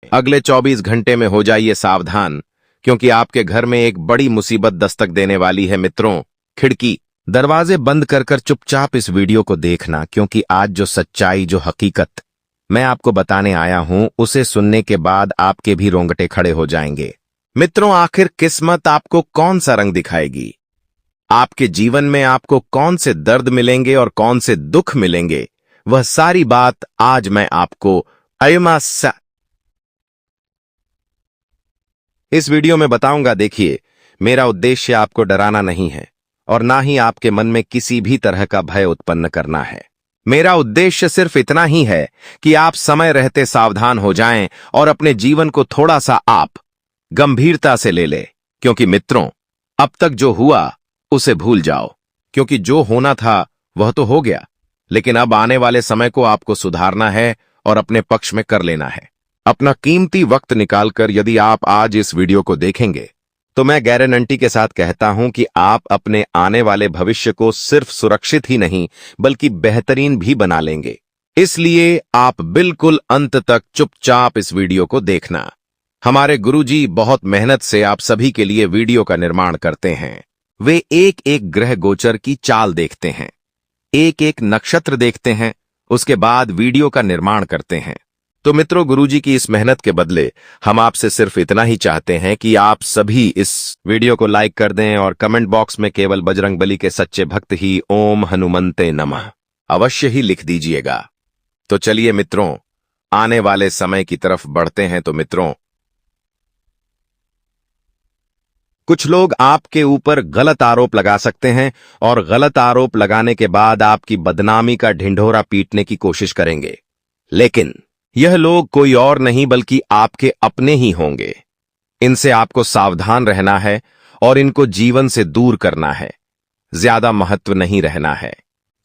अगले 24 घंटे में हो जाइए सावधान, क्योंकि आपके घर में एक बड़ी मुसीबत दस्तक देने वाली है। मित्रों, खिड़की दरवाजे बंद कर कर चुपचाप इस वीडियो को देखना, क्योंकि आज जो सच्चाई, जो हकीकत मैं आपको बताने आया हूं, उसे सुनने के बाद आपके भी रोंगटे खड़े हो जाएंगे। मित्रों, आखिर किस्मत आपको कौन सा रंग दिखाएगी? आपके जीवन में आपको कौन से दर्द मिलेंगे और कौन से दुख मिलेंगे, वह सारी बात आज मैं आपको इस वीडियो में बताऊंगा। देखिए, मेरा उद्देश्य आपको डराना नहीं है और ना ही आपके मन में किसी भी तरह का भय उत्पन्न करना है। मेरा उद्देश्य सिर्फ इतना ही है कि आप समय रहते सावधान हो जाएं और अपने जीवन को थोड़ा सा आप गंभीरता से ले ले, क्योंकि मित्रों, अब तक जो हुआ उसे भूल जाओ, क्योंकि जो होना था वह तो हो गया, लेकिन अब आने वाले समय को आपको सुधारना है और अपने पक्ष में कर लेना है। अपना कीमती वक्त निकालकर यदि आप आज इस वीडियो को देखेंगे तो मैं गारंटी के साथ कहता हूं कि आप अपने आने वाले भविष्य को सिर्फ सुरक्षित ही नहीं बल्कि बेहतरीन भी बना लेंगे। इसलिए आप बिल्कुल अंत तक चुपचाप इस वीडियो को देखना। हमारे गुरुजी बहुत मेहनत से आप सभी के लिए वीडियो का निर्माण करते हैं। वे एक एक ग्रह गोचर की चाल देखते हैं, एक एक नक्षत्र देखते हैं, उसके बाद वीडियो का निर्माण करते हैं। तो मित्रों, गुरुजी की इस मेहनत के बदले हम आपसे सिर्फ इतना ही चाहते हैं कि आप सभी इस वीडियो को लाइक कर दें और कमेंट बॉक्स में केवल बजरंगबली के सच्चे भक्त ही ओम हनुमंते नमः अवश्य ही लिख दीजिएगा। तो चलिए मित्रों, आने वाले समय की तरफ बढ़ते हैं। तो मित्रों, कुछ लोग आपके ऊपर गलत आरोप लगा सकते हैं और गलत आरोप लगाने के बाद आपकी बदनामी का ढिंढोरा पीटने की कोशिश करेंगे, लेकिन यह लोग कोई और नहीं बल्कि आपके अपने ही होंगे। इनसे आपको सावधान रहना है और इनको जीवन से दूर करना है। ज्यादा महत्व नहीं रहना है।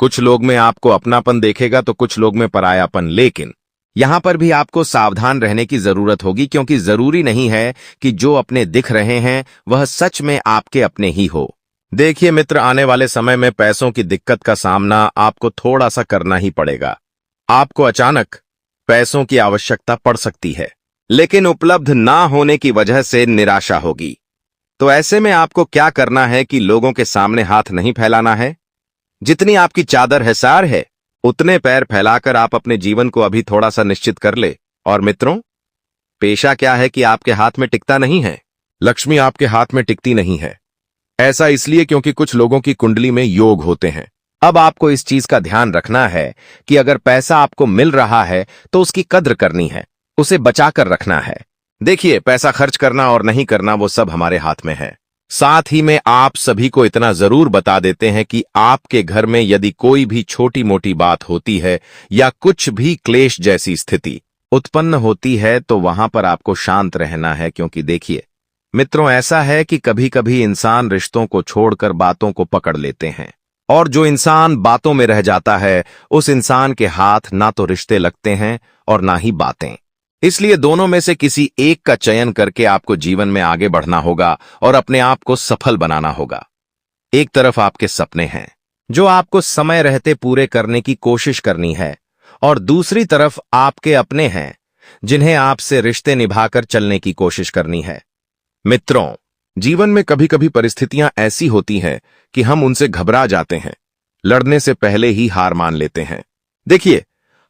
कुछ लोग में आपको अपनापन देखेगा तो कुछ लोग में परायापन, लेकिन यहां पर भी आपको सावधान रहने की जरूरत होगी, क्योंकि जरूरी नहीं है कि जो अपने दिख रहे हैं वह सच में आपके अपने ही हो। देखिए मित्र, आने वाले समय में पैसों की दिक्कत का सामना आपको थोड़ा सा करना ही पड़ेगा। आपको अचानक पैसों की आवश्यकता पड़ सकती है, लेकिन उपलब्ध ना होने की वजह से निराशा होगी। तो ऐसे में आपको क्या करना है कि लोगों के सामने हाथ नहीं फैलाना है। जितनी आपकी चादर है सार है, उतने पैर फैलाकर आप अपने जीवन को अभी थोड़ा सा निश्चित कर ले। और मित्रों, पेशा क्या है कि आपके हाथ में टिकता नहीं है, लक्ष्मी आपके हाथ में टिकती नहीं है। ऐसा इसलिए क्योंकि कुछ लोगों की कुंडली में योग होते हैं। अब आपको इस चीज का ध्यान रखना है कि अगर पैसा आपको मिल रहा है तो उसकी कद्र करनी है, उसे बचाकर रखना है। देखिए, पैसा खर्च करना और नहीं करना वो सब हमारे हाथ में है। साथ ही में आप सभी को इतना जरूर बता देते हैं कि आपके घर में यदि कोई भी छोटी मोटी बात होती है या कुछ भी क्लेश जैसी स्थिति उत्पन्न होती है तो वहां पर आपको शांत रहना है, क्योंकि देखिए मित्रों, ऐसा है कि कभी कभी इंसान रिश्तों को छोड़कर बातों को पकड़ लेते हैं, और जो इंसान बातों में रह जाता है उस इंसान के हाथ ना तो रिश्ते लगते हैं और ना ही बातें। इसलिए दोनों में से किसी एक का चयन करके आपको जीवन में आगे बढ़ना होगा और अपने आप को सफल बनाना होगा। एक तरफ आपके सपने हैं जो आपको समय रहते पूरे करने की कोशिश करनी है, और दूसरी तरफ आपके अपने हैं जिन्हें आपसे रिश्ते निभाकर चलने की कोशिश करनी है। मित्रों, जीवन में कभी कभी परिस्थितियां ऐसी होती हैं कि हम उनसे घबरा जाते हैं, लड़ने से पहले ही हार मान लेते हैं। देखिए,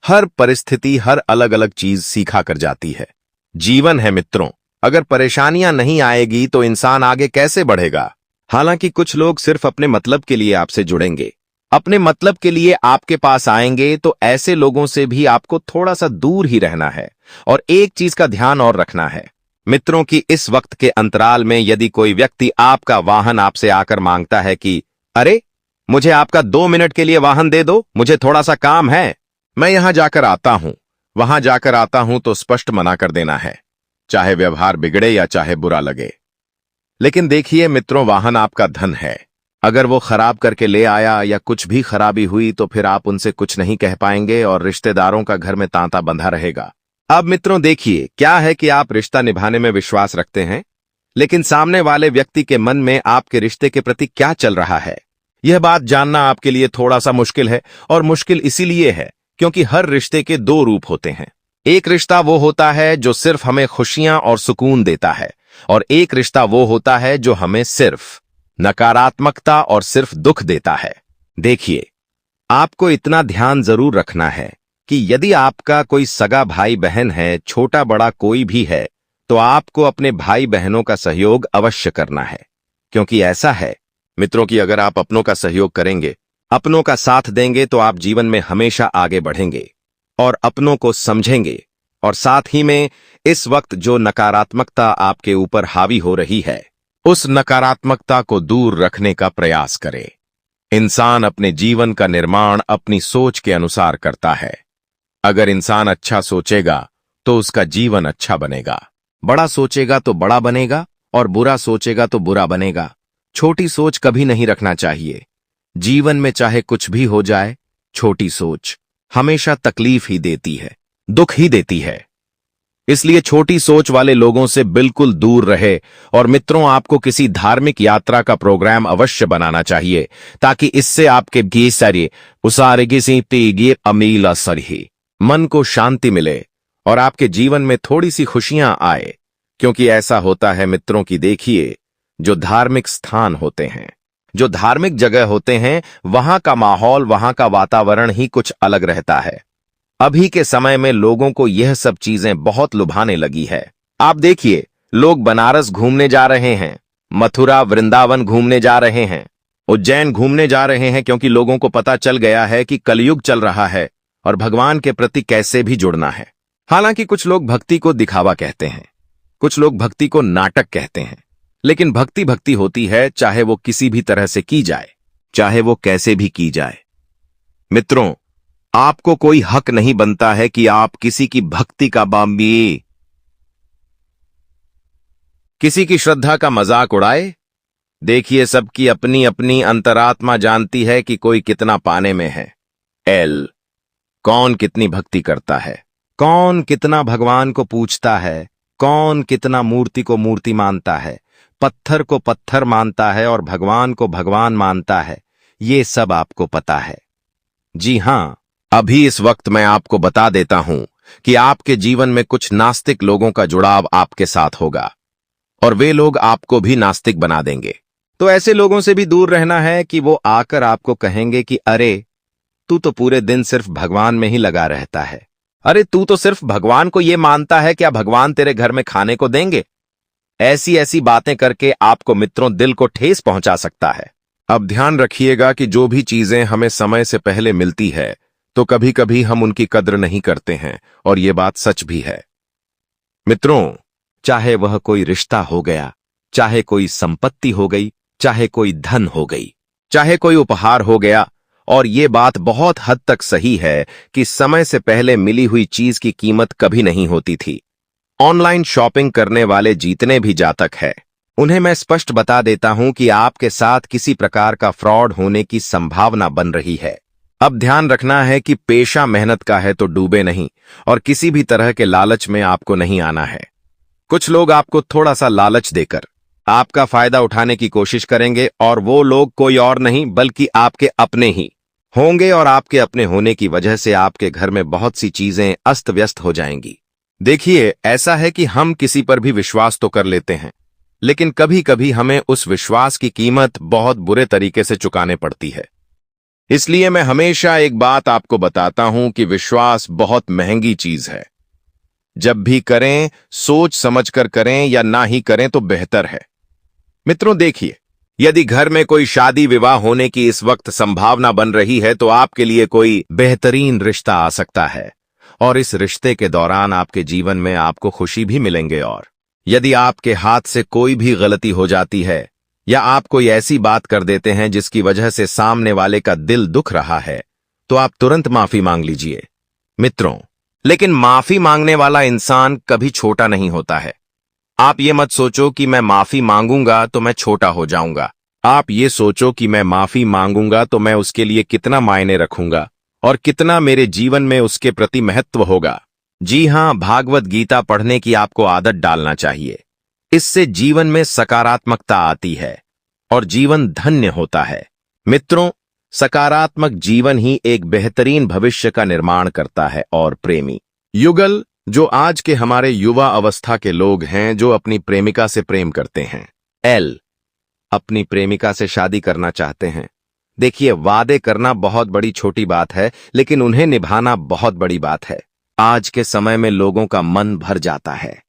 हर परिस्थिति हर अलग अलग चीज सिखा कर जाती है। जीवन है मित्रों, अगर परेशानियां नहीं आएगी तो इंसान आगे कैसे बढ़ेगा। हालांकि कुछ लोग सिर्फ अपने मतलब के लिए आपसे जुड़ेंगे, अपने मतलब के लिए आपके पास आएंगे, तो ऐसे लोगों से भी आपको थोड़ा सा दूर ही रहना है। और एक चीज का ध्यान और रखना है मित्रों, कि इस वक्त के अंतराल में यदि कोई व्यक्ति आपका वाहन आपसे आकर मांगता है कि अरे मुझे आपका 2 मिनट के लिए वाहन दे दो, मुझे थोड़ा सा काम है, मैं यहां जाकर आता हूं, वहां जाकर आता हूं, तो स्पष्ट मना कर देना है, चाहे व्यवहार बिगड़े या चाहे बुरा लगे। लेकिन देखिए मित्रों, वाहन आपका धन है। अगर वो खराब करके ले आया या कुछ भी खराबी हुई तो फिर आप उनसे कुछ नहीं कह पाएंगे और रिश्तेदारों का घर में तांता बंधा रहेगा। अब मित्रों देखिए, क्या है कि आप रिश्ता निभाने में विश्वास रखते हैं, लेकिन सामने वाले व्यक्ति के मन में आपके रिश्ते के प्रति क्या चल रहा है, यह बात जानना आपके लिए थोड़ा सा मुश्किल है। और मुश्किल इसीलिए है क्योंकि हर रिश्ते के 2 रूप होते हैं। एक रिश्ता वो होता है जो सिर्फ हमें खुशियां और सुकून देता है, और एक रिश्ता वो होता है जो हमें सिर्फ नकारात्मकता और सिर्फ दुख देता है। देखिए, आपको इतना ध्यान जरूर रखना है कि यदि आपका कोई सगा भाई बहन है, छोटा बड़ा कोई भी है, तो आपको अपने भाई बहनों का सहयोग अवश्य करना है। क्योंकि ऐसा है मित्रों कि अगर आप अपनों का सहयोग करेंगे, अपनों का साथ देंगे, तो आप जीवन में हमेशा आगे बढ़ेंगे और अपनों को समझेंगे। और साथ ही में इस वक्त जो नकारात्मकता आपके ऊपर हावी हो रही है, उस नकारात्मकता को दूर रखने का प्रयास करें। इंसान अपने जीवन का निर्माण अपनी सोच के अनुसार करता है। अगर इंसान अच्छा सोचेगा तो उसका जीवन अच्छा बनेगा, बड़ा सोचेगा तो बड़ा बनेगा, और बुरा सोचेगा तो बुरा बनेगा। छोटी सोच कभी नहीं रखना चाहिए। जीवन में चाहे कुछ भी हो जाए, छोटी सोच हमेशा तकलीफ ही देती है, दुख ही देती है। इसलिए छोटी सोच वाले लोगों से बिल्कुल दूर रहे। और मित्रों, आपको किसी धार्मिक यात्रा का प्रोग्राम अवश्य बनाना चाहिए, ताकि इससे आपके गीसरी उसारे किसी तीगी अमील असर ही मन को शांति मिले और आपके जीवन में थोड़ी सी खुशियां आए। क्योंकि ऐसा होता है मित्रों कि देखिए, जो धार्मिक स्थान होते हैं, जो धार्मिक जगह होते हैं, वहां का माहौल, वहां का वातावरण ही कुछ अलग रहता है। अभी के समय में लोगों को यह सब चीजें बहुत लुभाने लगी है। आप देखिए, लोग बनारस घूमने जा रहे हैं, मथुरा वृंदावन घूमने जा रहे हैं, उज्जैन घूमने जा रहे हैं, क्योंकि लोगों को पता चल गया है कि कलयुग चल रहा है और भगवान के प्रति कैसे भी जुड़ना है। हालांकि कुछ लोग भक्ति को दिखावा कहते हैं, कुछ लोग भक्ति को नाटक कहते हैं, लेकिन भक्ति भक्ति होती है, चाहे वो किसी भी तरह से की जाए, चाहे वो कैसे भी की जाए। मित्रों, आपको कोई हक नहीं बनता है कि आप किसी की भक्ति का बाम्बी, किसी की श्रद्धा का मजाक उड़ाए। देखिए, सबकी अपनी अपनी अंतरात्मा जानती है कि कोई कितना पाने में है। कौन कितनी भक्ति करता है, कौन कितना भगवान को पूछता है, कौन कितना मूर्ति को मूर्ति मानता है, पत्थर को पत्थर मानता है और भगवान को भगवान मानता है, ये सब आपको पता है। जी हां, अभी इस वक्त मैं आपको बता देता हूं कि आपके जीवन में कुछ नास्तिक लोगों का जुड़ाव आपके साथ होगा और वे लोग आपको भी नास्तिक बना देंगे। तो ऐसे लोगों से भी दूर रहना है कि वो आकर आपको कहेंगे कि अरे, तू तो पूरे दिन सिर्फ भगवान में ही लगा रहता है, अरे तू तो सिर्फ भगवान को ये मानता है, क्या भगवान तेरे घर में खाने को देंगे? ऐसी ऐसी बातें करके आपको मित्रों दिल को ठेस पहुंचा सकता है। अब ध्यान रखिएगा कि जो भी चीजें हमें समय से पहले मिलती है, तो कभी कभी हम उनकी कद्र नहीं करते हैं, और ये बात सच भी है। मित्रों, चाहे वह कोई रिश्ता हो गया, चाहे कोई संपत्ति हो गई, चाहे कोई धन हो गई, चाहे कोई उपहार हो गया, और ये बात बहुत हद तक सही है कि समय से पहले मिली हुई चीज की कीमत कभी नहीं होती थी। ऑनलाइन शॉपिंग करने वाले जितने भी जातक हैं, उन्हें मैं स्पष्ट बता देता हूं कि आपके साथ किसी प्रकार का फ्रॉड होने की संभावना बन रही है। अब ध्यान रखना है कि पेशा मेहनत का है तो डूबे नहीं, और किसी भी तरह के लालच में आपको नहीं आना है। कुछ लोग आपको थोड़ा सा लालच देकर आपका फायदा उठाने की कोशिश करेंगे, और वो लोग कोई और नहीं बल्कि आपके अपने ही होंगे, और आपके अपने होने की वजह से आपके घर में बहुत सी चीजें अस्त व्यस्त हो जाएंगी। देखिए, ऐसा है कि हम किसी पर भी विश्वास तो कर लेते हैं, लेकिन कभी कभी हमें उस विश्वास की कीमत बहुत बुरे तरीके से चुकाने पड़ती है। इसलिए मैं हमेशा एक बात आपको बताता हूं कि विश्वास बहुत महंगी चीज है। जब भी करें, सोच समझकर करें, या ना ही करें तो बेहतर है। मित्रों देखिए, यदि घर में कोई शादी विवाह होने की इस वक्त संभावना बन रही है, तो आपके लिए कोई बेहतरीन रिश्ता आ सकता है, और इस रिश्ते के दौरान आपके जीवन में आपको खुशी भी मिलेंगे। और यदि आपके हाथ से कोई भी गलती हो जाती है, या आप कोई ऐसी बात कर देते हैं जिसकी वजह से सामने वाले का दिल दुख रहा है, तो आप तुरंत माफी मांग लीजिए। मित्रों, लेकिन माफी मांगने वाला इंसान कभी छोटा नहीं होता है। आप ये मत सोचो कि मैं माफी मांगूंगा तो मैं छोटा हो जाऊंगा। आप ये सोचो कि मैं माफी मांगूंगा तो मैं उसके लिए कितना मायने रखूंगा और कितना मेरे जीवन में उसके प्रति महत्व होगा। जी हां, भागवत गीता पढ़ने की आपको आदत डालना चाहिए। इससे जीवन में सकारात्मकता आती है और जीवन धन्य होता है। मित्रों, सकारात्मक जीवन ही एक बेहतरीन भविष्य का निर्माण करता है। और प्रेमी युगल जो आज के हमारे युवा अवस्था के लोग हैं जो अपनी प्रेमिका से प्रेम करते हैं। एल, अपनी प्रेमिका से शादी करना चाहते हैं। देखिए, वादे करना बहुत बड़ी छोटी बात है, लेकिन उन्हें निभाना बहुत बड़ी बात है। आज के समय में लोगों का मन भर जाता है।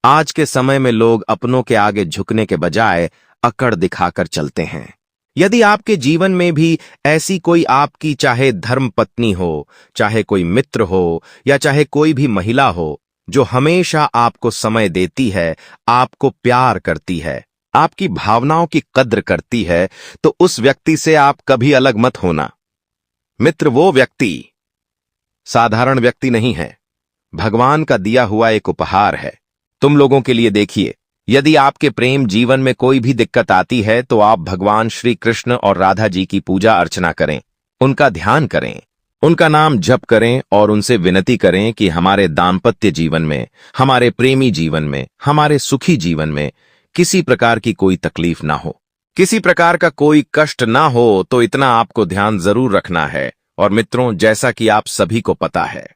आज के समय में लोग अपनों के आगे झुकने के बजाय अकड़ दिखाकर चलते हैं। यदि आपके जीवन में भी ऐसी कोई आपकी चाहे धर्म पत्नी हो, चाहे कोई मित्र हो, या चाहे कोई भी महिला हो जो हमेशा आपको समय देती है, आपको प्यार करती है, आपकी भावनाओं की कद्र करती है, तो उस व्यक्ति से आप कभी अलग मत होना। मित्र वो व्यक्ति साधारण व्यक्ति नहीं है, भगवान का दिया हुआ एक उपहार है तुम लोगों के लिए। देखिए, यदि आपके प्रेम जीवन में कोई भी दिक्कत आती है तो आप भगवान श्री कृष्ण और राधा जी की पूजा अर्चना करें, उनका ध्यान करें, उनका नाम जप करें और उनसे विनती करें कि हमारे दाम्पत्य जीवन में, हमारे प्रेमी जीवन में, हमारे सुखी जीवन में किसी प्रकार की कोई तकलीफ ना हो, किसी प्रकार का कोई कष्ट ना हो। तो इतना आपको ध्यान जरूर रखना है। और मित्रों, जैसा कि आप सभी को पता है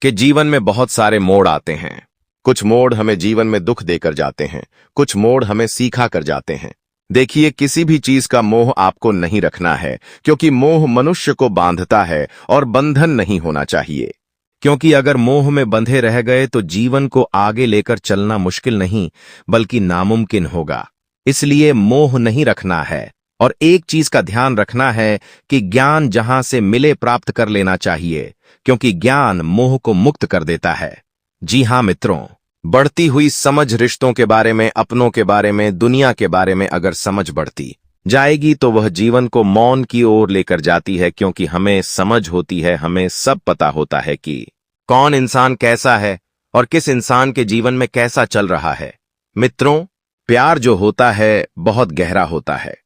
कि जीवन में बहुत सारे मोड़ आते हैं। कुछ मोड़ हमें जीवन में दुख देकर जाते हैं, कुछ मोड़ हमें सीखा कर जाते हैं। देखिए, किसी भी चीज का मोह आपको नहीं रखना है, क्योंकि मोह मनुष्य को बांधता है और बंधन नहीं होना चाहिए। क्योंकि अगर मोह में बंधे रह गए तो जीवन को आगे लेकर चलना मुश्किल नहीं बल्कि नामुमकिन होगा। इसलिए मोह नहीं रखना है। और एक चीज का ध्यान रखना है कि ज्ञान जहां से मिले प्राप्त कर लेना चाहिए, क्योंकि ज्ञान मोह को मुक्त कर देता है। जी हां मित्रों, बढ़ती हुई समझ रिश्तों के बारे में, अपनों के बारे में, दुनिया के बारे में अगर समझ बढ़ती जाएगी तो वह जीवन को मौन की ओर लेकर जाती है, क्योंकि हमें समझ होती है, हमें सब पता होता है कि कौन इंसान कैसा है और किस इंसान के जीवन में कैसा चल रहा है। मित्रों, प्यार जो होता है बहुत गहरा होता है,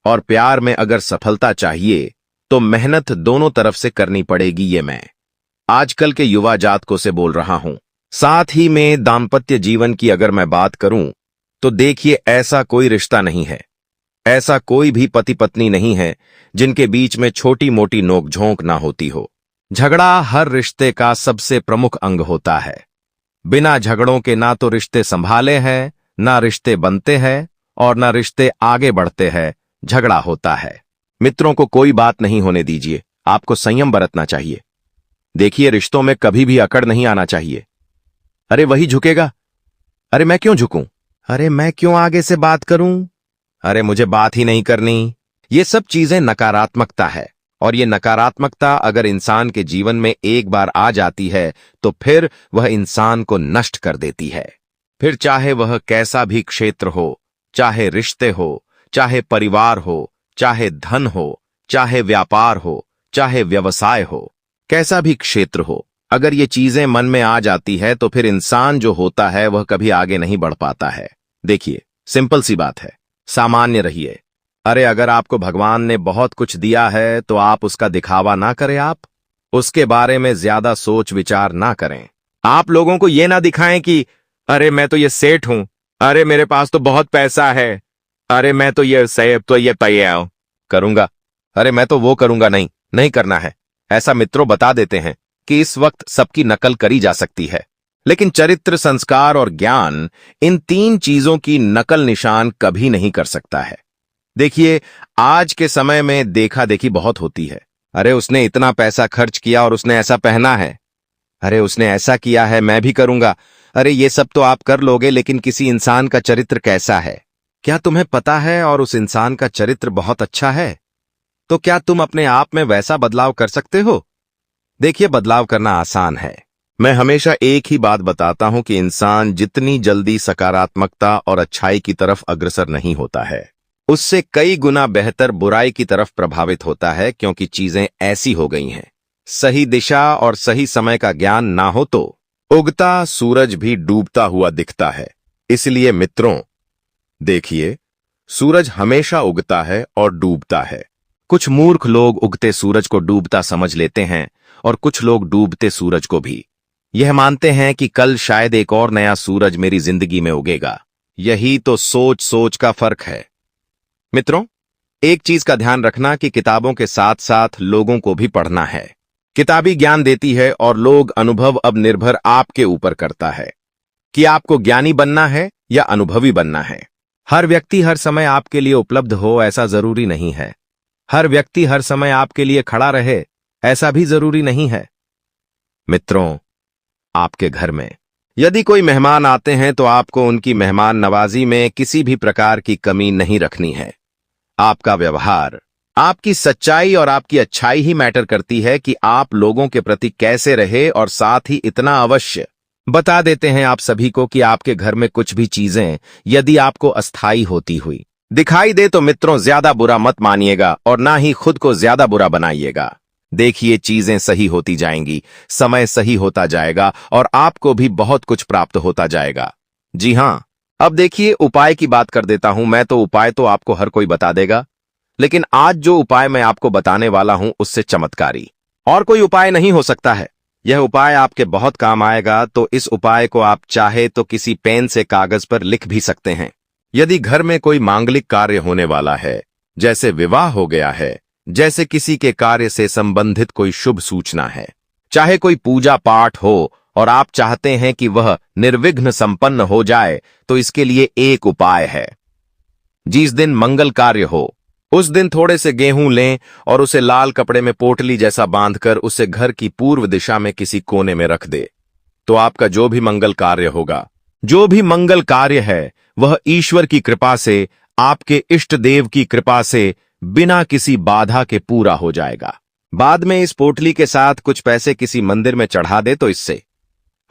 और प्यार में अगर सफलता चाहिए तो मेहनत दोनों तरफ से करनी पड़ेगी। ये मैं आजकल के युवा जातकों से बोल रहा हूं। साथ ही में दाम्पत्य जीवन की अगर मैं बात करूं तो देखिए, ऐसा कोई रिश्ता नहीं है, ऐसा कोई भी पति पत्नी नहीं है जिनके बीच में छोटी मोटी नोकझोंक ना होती हो। झगड़ा हर रिश्ते का सबसे प्रमुख अंग होता है। बिना झगड़ों के ना तो रिश्ते संभाले हैं, ना रिश्ते बनते हैं और ना रिश्ते आगे बढ़ते हैं। झगड़ा होता है। मित्रों को कोई बात नहीं होने दीजिए, आपको संयम बरतना चाहिए। देखिए, रिश्तों में कभी भी अकड़ नहीं आना चाहिए। अरे वही झुकेगा, अरे मैं क्यों झुकूं, अरे मैं क्यों आगे से बात करूं, अरे मुझे बात ही नहीं करनी। ये सब चीजें नकारात्मकता है, और ये नकारात्मकता अगर इंसान के जीवन में एक बार आ जाती है तो फिर वह इंसान को नष्ट कर देती है। फिर चाहे वह कैसा भी क्षेत्र हो, चाहे रिश्ते हो, चाहे परिवार हो, चाहे धन हो, चाहे व्यापार हो, चाहे व्यवसाय हो, कैसा भी क्षेत्र हो, अगर ये चीजें मन में आ जाती है तो फिर इंसान जो होता है वह कभी आगे नहीं बढ़ पाता है। देखिए, सिंपल सी बात है, सामान्य रहिए। अरे अगर आपको भगवान ने बहुत कुछ दिया है तो आप उसका दिखावा ना करें, आप उसके बारे में ज्यादा सोच विचार ना करें। आप लोगों को ये ना दिखाएं कि अरे मैं तो ये सेठ हूं, अरे मेरे पास तो बहुत पैसा है, अरे मैं तो ये सेब तो ये तैयार करूंगा, अरे मैं तो वो करूंगा। नहीं, नहीं करना है। ऐसा मित्रों बता देते हैं कि इस वक्त सबकी नकल करी जा सकती है, लेकिन चरित्र, संस्कार और ज्ञान, इन तीन चीजों की नकल निशान कभी नहीं कर सकता है। देखिए, आज के समय में देखा देखी बहुत होती है। अरे उसने इतना पैसा खर्च किया और उसने ऐसा पहना है, अरे उसने ऐसा किया है, मैं भी करूंगा। अरे ये सब तो आप कर लोगे, लेकिन किसी इंसान का चरित्र कैसा है, क्या तुम्हें पता है? और उस इंसान का चरित्र बहुत अच्छा है तो क्या तुम अपने आप में वैसा बदलाव कर सकते हो? देखिए, बदलाव करना आसान है। मैं हमेशा एक ही बात बताता हूं कि इंसान जितनी जल्दी सकारात्मकता और अच्छाई की तरफ अग्रसर नहीं होता है, उससे कई गुना बेहतर बुराई की तरफ प्रभावित होता है, क्योंकि चीजें ऐसी हो गई हैं। सही दिशा और सही समय का ज्ञान ना हो तो उगता सूरज भी डूबता हुआ दिखता है। इसलिए मित्रों, देखिए, सूरज हमेशा उगता है और डूबता है। कुछ मूर्ख लोग उगते सूरज को डूबता समझ लेते हैं और कुछ लोग डूबते सूरज को भी यह मानते हैं कि कल शायद एक और नया सूरज मेरी जिंदगी में उगेगा। यही तो सोच सोच का फर्क है। मित्रों, एक चीज का ध्यान रखना कि किताबों के साथ साथ लोगों को भी पढ़ना है, किताबी ज्ञान देती है और लोग अनुभव अब निर्भर आपके ऊपर करता है कि आपको ज्ञानी बनना है या अनुभवी बनना है। हर व्यक्ति हर समय आपके लिए उपलब्ध हो ऐसा जरूरी नहीं है। हर व्यक्ति हर समय आपके लिए खड़ा रहे ऐसा भी जरूरी नहीं है। मित्रों, आपके घर में यदि कोई मेहमान आते हैं तो आपको उनकी मेहमान नवाजी में किसी भी प्रकार की कमी नहीं रखनी है। आपका व्यवहार, आपकी सच्चाई और आपकी अच्छाई ही मैटर करती है कि आप लोगों के प्रति कैसे रहे। और साथ ही इतना अवश्य बता देते हैं आप सभी को कि आपके घर में कुछ भी चीजें यदि आपको अस्थायी होती हुई दिखाई दे तो मित्रों ज्यादा बुरा मत मानिएगा और ना ही खुद को ज्यादा बुरा बनाइएगा। देखिए, चीजें सही होती जाएंगी, समय सही होता जाएगा और आपको भी बहुत कुछ प्राप्त होता जाएगा। जी हां, अब देखिए उपाय की बात कर देता हूं मैं। तो उपाय तो आपको हर कोई बता देगा, लेकिन आज जो उपाय मैं आपको बताने वाला हूं उससे चमत्कारी और कोई उपाय नहीं हो सकता है। यह उपाय आपके बहुत काम आएगा। तो इस उपाय को आप चाहे तो किसी पेन से कागज पर लिख भी सकते हैं। यदि घर में कोई मांगलिक कार्य होने वाला है, जैसे विवाह हो गया है, जैसे किसी के कार्य से संबंधित कोई शुभ सूचना है, चाहे कोई पूजा पाठ हो और आप चाहते हैं कि वह निर्विघ्न संपन्न हो जाए, तो इसके लिए एक उपाय है। जिस दिन मंगल कार्य हो उस दिन थोड़े से गेहूं लें और उसे लाल कपड़े में पोटली जैसा बांधकर उसे घर की पूर्व दिशा में किसी कोने में रख दे। तो आपका जो भी मंगल कार्य होगा, जो भी मंगल कार्य है, वह ईश्वर की कृपा से, आपके इष्ट देव की कृपा से बिना किसी बाधा के पूरा हो जाएगा। बाद में इस पोटली के साथ कुछ पैसे किसी मंदिर में चढ़ा दे तो इससे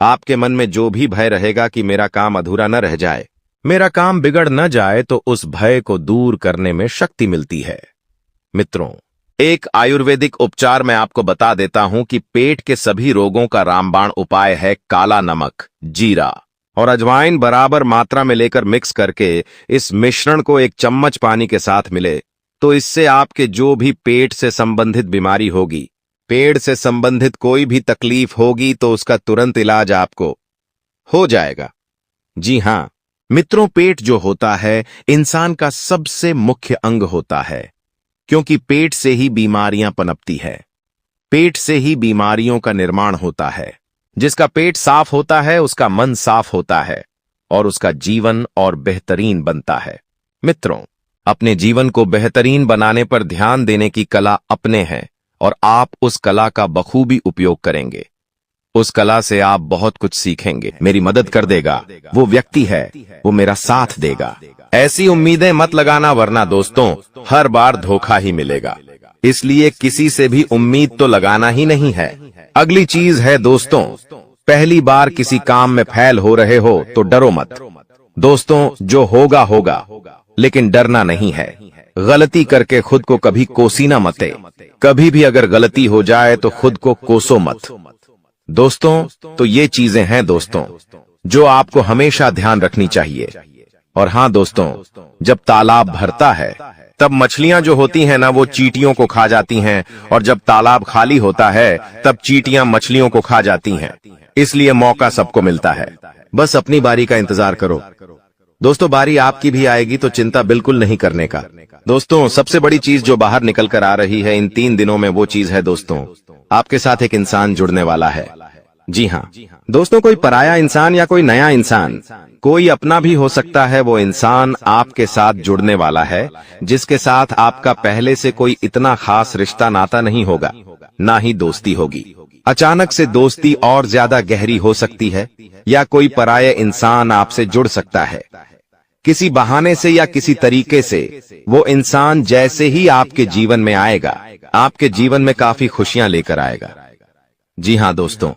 आपके मन में जो भी भय रहेगा कि मेरा काम अधूरा न रह जाए, मेरा काम बिगड़ न जाए, तो उस भय को दूर करने में शक्ति मिलती है। मित्रों, एक आयुर्वेदिक उपचार मैं आपको बता देता हूं कि पेट के सभी रोगों का रामबाण उपाय है काला नमक, जीरा और अजवाइन बराबर मात्रा में लेकर मिक्स करके इस मिश्रण को एक चम्मच पानी के साथ मिले तो इससे आपके जो भी पेट से संबंधित बीमारी होगी, पेट से संबंधित कोई भी तकलीफ होगी, तो उसका तुरंत इलाज आपको हो जाएगा। जी हां मित्रों, पेट जो होता है इंसान का सबसे मुख्य अंग होता है, क्योंकि पेट से ही बीमारियां पनपती है, पेट से ही बीमारियों का निर्माण होता है। जिसका पेट साफ होता है उसका मन साफ होता है और उसका जीवन और बेहतरीन बनता है। मित्रों, अपने जीवन को बेहतरीन बनाने पर ध्यान देने की कला अपने हैं और आप उस कला का बखूबी उपयोग करेंगे। उस कला से आप बहुत कुछ सीखेंगे। मेरी मदद कर देगा वो व्यक्ति है, वो मेरा साथ देगा। ऐसी उम्मीदें मत लगाना, वरना दोस्तों हर बार धोखा ही मिलेगा। इसलिए किसी से भी उम्मीद तो लगाना ही नहीं है। अगली चीज है दोस्तों, पहली बार किसी काम में फेल हो रहे हो तो डरो मत। दोस्तों, जो होगा होगा, लेकिन डरना नहीं है। गलती करके खुद को कभी कोसीना मते। कभी भी अगर गलती हो जाए तो खुद को कोसो मत। दोस्तों, तो ये चीजें हैं दोस्तों जो आपको हमेशा ध्यान रखनी चाहिए। और हां दोस्तों, जब तालाब भरता है तब मछलियां जो होती हैं ना, वो चींटियों को खा जाती हैं, और जब तालाब खाली होता है तब चींटियां मछलियों को खा जाती हैं। इसलिए मौका सबको मिलता है, बस अपनी बारी का इंतजार करो। दोस्तों, बारी आपकी भी आएगी, तो चिंता बिल्कुल नहीं करने का। दोस्तों, सबसे बड़ी चीज जो बाहर निकल कर आ रही है इन 3 दिनों में, वो चीज है दोस्तों, आपके साथ एक इंसान जुड़ने वाला है। जी हाँ दोस्तों, कोई पराया इंसान या कोई नया इंसान, कोई अपना भी हो सकता है, वो इंसान आपके साथ जुड़ने वाला है, जिसके साथ आपका पहले से कोई इतना खास रिश्ता नाता नहीं होगा, ना ही दोस्ती होगी। अचानक से दोस्ती और ज्यादा गहरी हो सकती है, या कोई पराया इंसान आपसे जुड़ सकता है। किसी बहाने से या किसी तरीके से वो इंसान जैसे ही आपके जीवन में आएगा, आपके जीवन में काफी खुशियां लेकर आएगा। जी हाँ दोस्तों,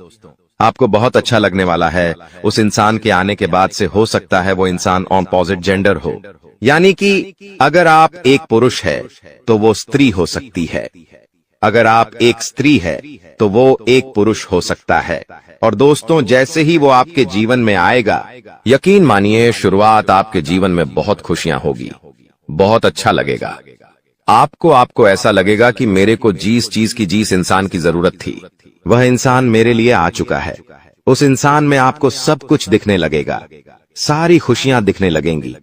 आपको बहुत अच्छा लगने वाला है। उस इंसान के आने के बाद से हो सकता है वो इंसान ऑपोजिट जेंडर हो, यानी कि अगर आप एक पुरुष है तो वो स्त्री हो सकती है, अगर आप एक स्त्री है तो वो एक पुरुष हो सकता है। और दोस्तों, जैसे ही वो आपके जीवन में आएगा, यकीन मानिए शुरुआत आपके जीवन में बहुत खुशियां होगी, बहुत अच्छा लगेगा। आपको ऐसा लगेगा कि मेरे को जिस इंसान की जरूरत थी वह इंसान मेरे लिए आ चुका है। उस इंसान में आपको सब कुछ दिखने लगेगा, सारी खुशियां दिखने लगेंगी।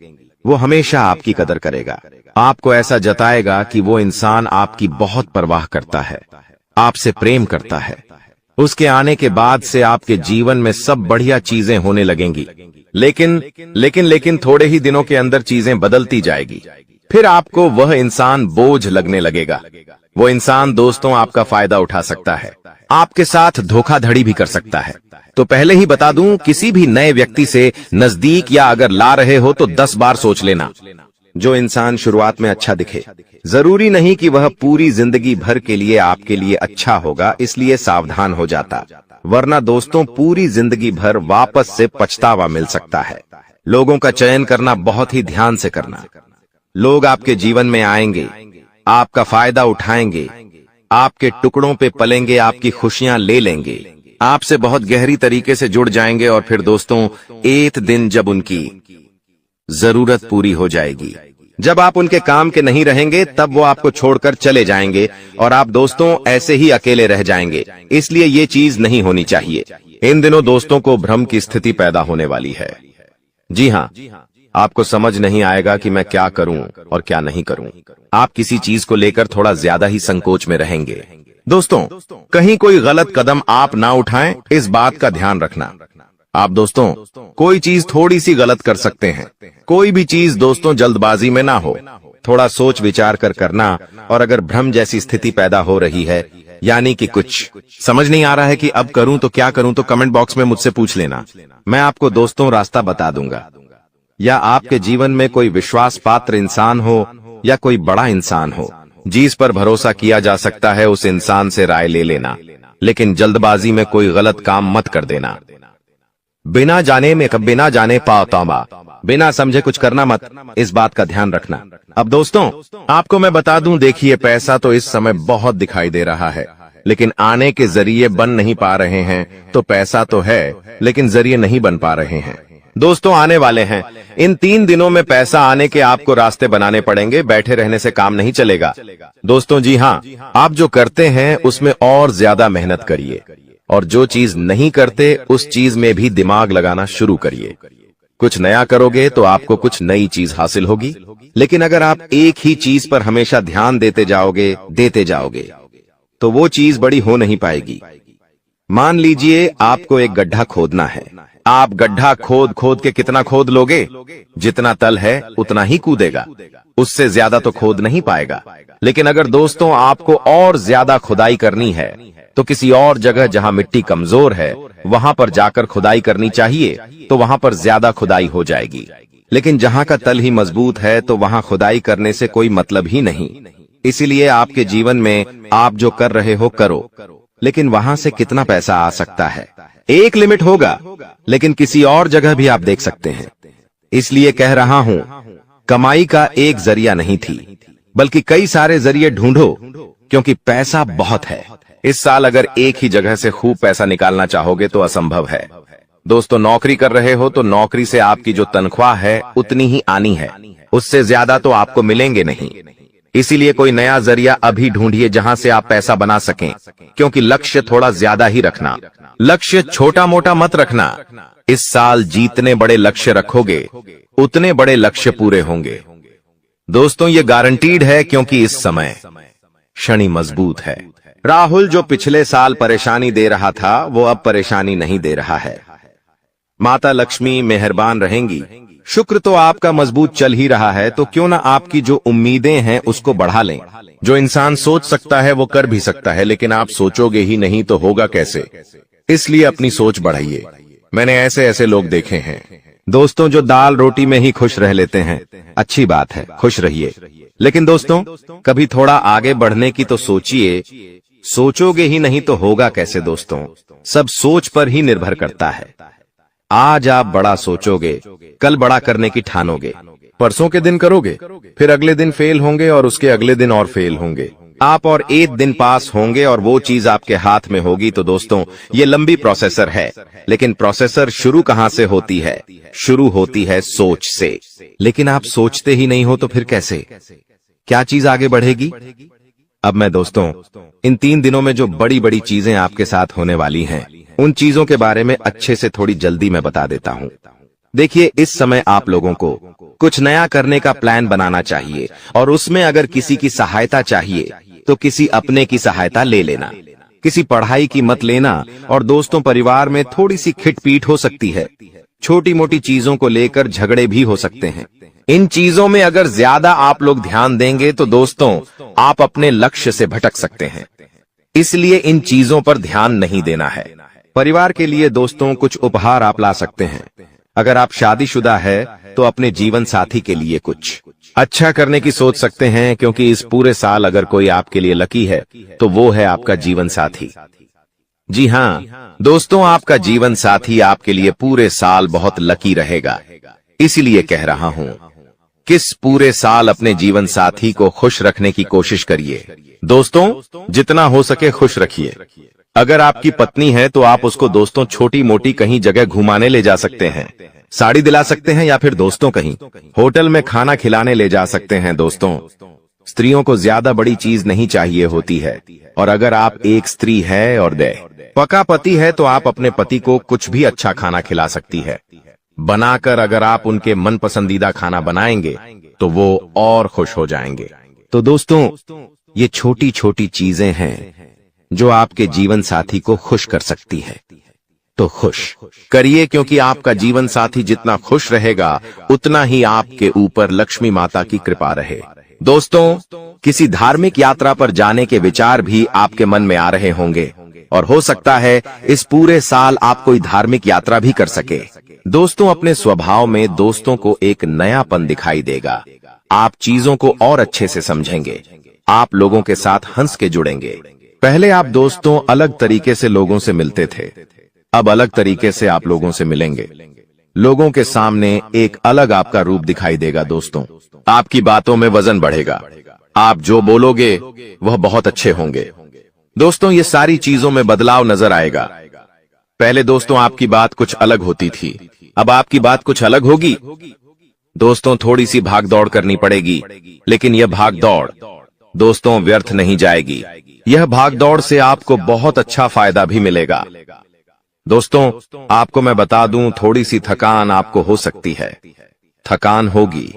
वो हमेशा आपकी कदर करेगा, आपको ऐसा जताएगा कि वो इंसान आपकी बहुत परवाह करता है, आपसे प्रेम करता है। उसके आने के बाद से आपके जीवन में सब बढ़िया चीजें होने लगेंगी। लेकिन थोड़े ही दिनों के अंदर चीजें बदलती जाएगी। फिर आपको वह इंसान बोझ लगने लगेगा। वो इंसान दोस्तों आपका फायदा उठा सकता है, आपके साथ धोखाधड़ी भी कर सकता है। तो पहले ही बता दूं, किसी भी नए व्यक्ति से नजदीक या अगर ला रहे हो तो 10 बार सोच लेना। जो इंसान शुरुआत में अच्छा दिखे, जरूरी नहीं कि वह पूरी जिंदगी भर के लिए आपके लिए अच्छा होगा, इसलिए सावधान हो जाता, वरना दोस्तों पूरी जिंदगी भर वापस से पछतावा मिल सकता है। लोगों का चयन करना बहुत ही ध्यान से करना। लोग आपके जीवन में आएंगे, आपका फायदा उठाएंगे, आपके टुकड़ों पे पलेंगे, आपकी खुशियां ले लेंगे, आपसे बहुत गहरी तरीके से जुड़ जाएंगे और फिर दोस्तों एक दिन जब उनकी जरूरत पूरी हो जाएगी, जब आप उनके काम के नहीं रहेंगे, तब वो आपको छोड़कर चले जाएंगे और आप दोस्तों ऐसे ही अकेले रह जाएंगे। इसलिए ये चीज नहीं होनी चाहिए। इन दिनों दोस्तों को भ्रम की स्थिति पैदा होने वाली है। जी हाँ, आपको समझ नहीं आएगा कि मैं क्या करूं और क्या नहीं करूं। आप किसी चीज को लेकर थोड़ा ज्यादा ही संकोच में रहेंगे। दोस्तों कहीं कोई गलत कदम आप ना उठाएं, इस बात का ध्यान रखना। आप दोस्तों कोई चीज थोड़ी सी गलत कर सकते हैं। कोई भी चीज दोस्तों जल्दबाजी में ना हो, थोड़ा सोच विचार कर करना। और अगर भ्रम जैसी स्थिति पैदा हो रही है, यानी कि कुछ समझ नहीं आ रहा है कि अब करूं तो क्या करूं, तो कमेंट बॉक्स में मुझसे पूछ लेना। मैं आपको दोस्तों रास्ता बता दूंगा। या आपके जीवन में कोई विश्वास पात्र इंसान हो या कोई बड़ा इंसान हो जिस पर भरोसा किया जा सकता है, उस इंसान से राय ले लेना, लेकिन जल्दबाजी में कोई गलत काम मत कर देना। बिना जाने पाओ तौबा, बिना समझे कुछ करना मत, इस बात का ध्यान रखना। अब दोस्तों आपको मैं बता दूं, देखिए पैसा तो इस समय बहुत दिखाई दे रहा है, लेकिन आने के जरिए बन नहीं पा रहे हैं। तो पैसा तो है लेकिन जरिए नहीं बन पा रहे हैं। दोस्तों आने वाले हैं, इन 3 दिनों में पैसा आने के आपको रास्ते बनाने पड़ेंगे। बैठे रहने से काम नहीं चलेगा दोस्तों। जी हाँ, आप जो करते हैं उसमें और ज्यादा मेहनत करिए, और जो चीज नहीं करते उस चीज में भी दिमाग लगाना शुरू करिए। कुछ नया करोगे तो आपको कुछ नई चीज हासिल होगी। लेकिन अगर आप एक ही चीज पर हमेशा ध्यान देते जाओगे तो वो चीज बड़ी हो नहीं पाएगी। मान लीजिए आपको एक गड्ढा खोदना है। आप गड्ढा खोद के कितना खोद लोगे? जितना तल है उतना ही कूदेगा, उससे ज्यादा तो खोद नहीं पाएगा। लेकिन अगर दोस्तों आपको और ज्यादा खुदाई करनी है तो किसी और जगह जहां मिट्टी कमजोर है वहां पर जाकर खुदाई करनी चाहिए, तो वहां पर ज्यादा खुदाई हो जाएगी। लेकिन जहां का तल ही मजबूत है तो वहां खुदाई करने से कोई मतलब ही नहीं। इसीलिए आपके जीवन में आप जो कर रहे हो करो, लेकिन वहां से कितना पैसा आ सकता है एक लिमिट होगा, लेकिन किसी और जगह भी आप देख सकते हैं। इसलिए कह रहा हूं, कमाई का एक जरिया नहीं थी, बल्कि कई सारे जरिए ढूंढो, क्योंकि पैसा बहुत है। इस साल अगर एक ही जगह से खूब पैसा निकालना चाहोगे तो असंभव है। दोस्तों नौकरी कर रहे हो तो नौकरी से आपकी जो तनख्वाह है उतनी ही आनी है, उससे ज्यादा तो आपको मिलेंगे नहीं। इसीलिए कोई नया जरिया अभी ढूंढिए जहां से आप पैसा बना सकें, क्योंकि लक्ष्य थोड़ा ज्यादा ही रखना। लक्ष्य छोटा मोटा मत रखना। इस साल जितने बड़े लक्ष्य रखोगे उतने बड़े लक्ष्य पूरे होंगे। दोस्तों ये गारंटीड है, क्योंकि इस समय शनि मजबूत है। राहुल जो पिछले साल परेशानी दे रहा था वो अब परेशानी नहीं दे रहा है। माता लक्ष्मी मेहरबान रहेंगी। शुक्र तो आपका मजबूत चल ही रहा है, तो क्यों ना आपकी जो उम्मीदें हैं उसको बढ़ा लें। जो इंसान सोच सकता है वो कर भी सकता है, लेकिन आप सोचोगे ही नहीं तो होगा कैसे? इसलिए अपनी सोच बढ़ाइए। मैंने ऐसे ऐसे लोग देखे हैं दोस्तों जो दाल रोटी में ही खुश रह लेते हैं। अच्छी बात है, खुश रहिए, लेकिन दोस्तों कभी थोड़ा आगे बढ़ने की तो सोचिए। सोचोगे ही नहीं तो होगा कैसे? दोस्तों सब सोच पर ही निर्भर करता है। आज आप बड़ा सोचोगे, कल बड़ा करने की ठानोगे। परसों के दिन करोगे, फिर अगले दिन फेल होंगे और उसके अगले दिन और फेल होंगे। आप और एक दिन पास होंगे और वो चीज आपके हाथ में होगी। तो दोस्तों ये लंबी प्रोसेसर है, लेकिन प्रोसेसर शुरू कहां से होती है? शुरू होती है सोच से। लेकिन आप सोचते ही नहीं हो तो फिर कैसे? क्या चीज आगे बढ़ेगी? अब मैं दोस्तों इन 3 दिनों में जो बड़ी बड़ी चीजें आपके साथ होने वाली हैं, उन चीजों के बारे में अच्छे से थोड़ी जल्दी मैं बता देता हूं। देखिए इस समय आप लोगों को कुछ नया करने का प्लान बनाना चाहिए, और उसमें अगर किसी की सहायता चाहिए तो किसी अपने की सहायता ले लेना। किसी पढ़ाई की मत लेना, और दोस्तों परिवार में थोड़ी सी खिटपीट हो सकती है। छोटी मोटी चीजों को लेकर झगड़े भी हो सकते हैं। इन चीजों में अगर ज्यादा आप लोग ध्यान देंगे तो दोस्तों आप अपने लक्ष्य से भटक सकते हैं, इसलिए इन चीजों पर ध्यान नहीं देना है। परिवार के लिए दोस्तों कुछ उपहार आप ला सकते हैं। अगर आप शादीशुदा है तो अपने जीवन साथी के लिए कुछ अच्छा करने की सोच सकते हैं, क्योंकि इस पूरे साल अगर कोई आपके लिए लकी है तो वो है आपका जीवन साथी। जी हाँ दोस्तों, आपका जीवन साथी आपके लिए पूरे साल बहुत लकी रहेगा। इसीलिए कह रहा हूँ किस पूरे साल अपने जीवन साथी को खुश रखने की कोशिश करिए। दोस्तों जितना हो सके खुश रखिए। अगर आपकी पत्नी है तो आप उसको दोस्तों छोटी मोटी कहीं जगह घुमाने ले जा सकते हैं, साड़ी दिला सकते हैं, या फिर दोस्तों कहीं होटल में खाना खिलाने ले जा सकते हैं। दोस्तों स्त्रियों को ज्यादा बड़ी चीज नहीं चाहिए होती है, और अगर आप एक स्त्री है और पका पति है तो आप अपने पति को कुछ भी अच्छा खाना खिला सकती है बनाकर। अगर आप उनके मन पसंदीदा खाना बनाएंगे तो वो और खुश हो जाएंगे। तो दोस्तों ये छोटी छोटी चीजें हैं जो आपके जीवन साथी को खुश कर सकती है, तो खुश करिए, क्योंकि आपका जीवन साथी जितना खुश रहेगा उतना ही आपके ऊपर लक्ष्मी माता की कृपा रहे। दोस्तों किसी धार्मिक यात्रा पर जाने के विचार भी आपके मन में आ रहे होंगे, और हो सकता है इस पूरे साल आप कोई धार्मिक यात्रा भी कर सके। दोस्तों अपने स्वभाव में दोस्तों को एक नयापन दिखाई देगा। आप चीजों को और अच्छे से समझेंगे, आप लोगों के साथ हंस के जुड़ेंगे। पहले आप दोस्तों अलग तरीके से लोगों से मिलते थे, अब अलग तरीके से आप लोगों से मिलेंगे। लोगों के सामने एक अलग आपका रूप दिखाई देगा। दोस्तों आपकी बातों में वजन बढ़ेगा, आप जो बोलोगे वह बहुत अच्छे होंगे। दोस्तों ये सारी चीजों में बदलाव नजर आएगा। पहले दोस्तों आपकी बात कुछ अलग होती थी, अब आपकी बात कुछ अलग होगी। दोस्तों थोड़ी सी भाग दौड़ करनी पड़ेगी, लेकिन यह भाग दौड़ दोस्तों व्यर्थ नहीं जाएगी। यह भाग दौड़ से आपको बहुत अच्छा फायदा भी मिलेगा। दोस्तों आपको मैं बता दूं, थोड़ी सी थकान आपको हो सकती है, थकान होगी।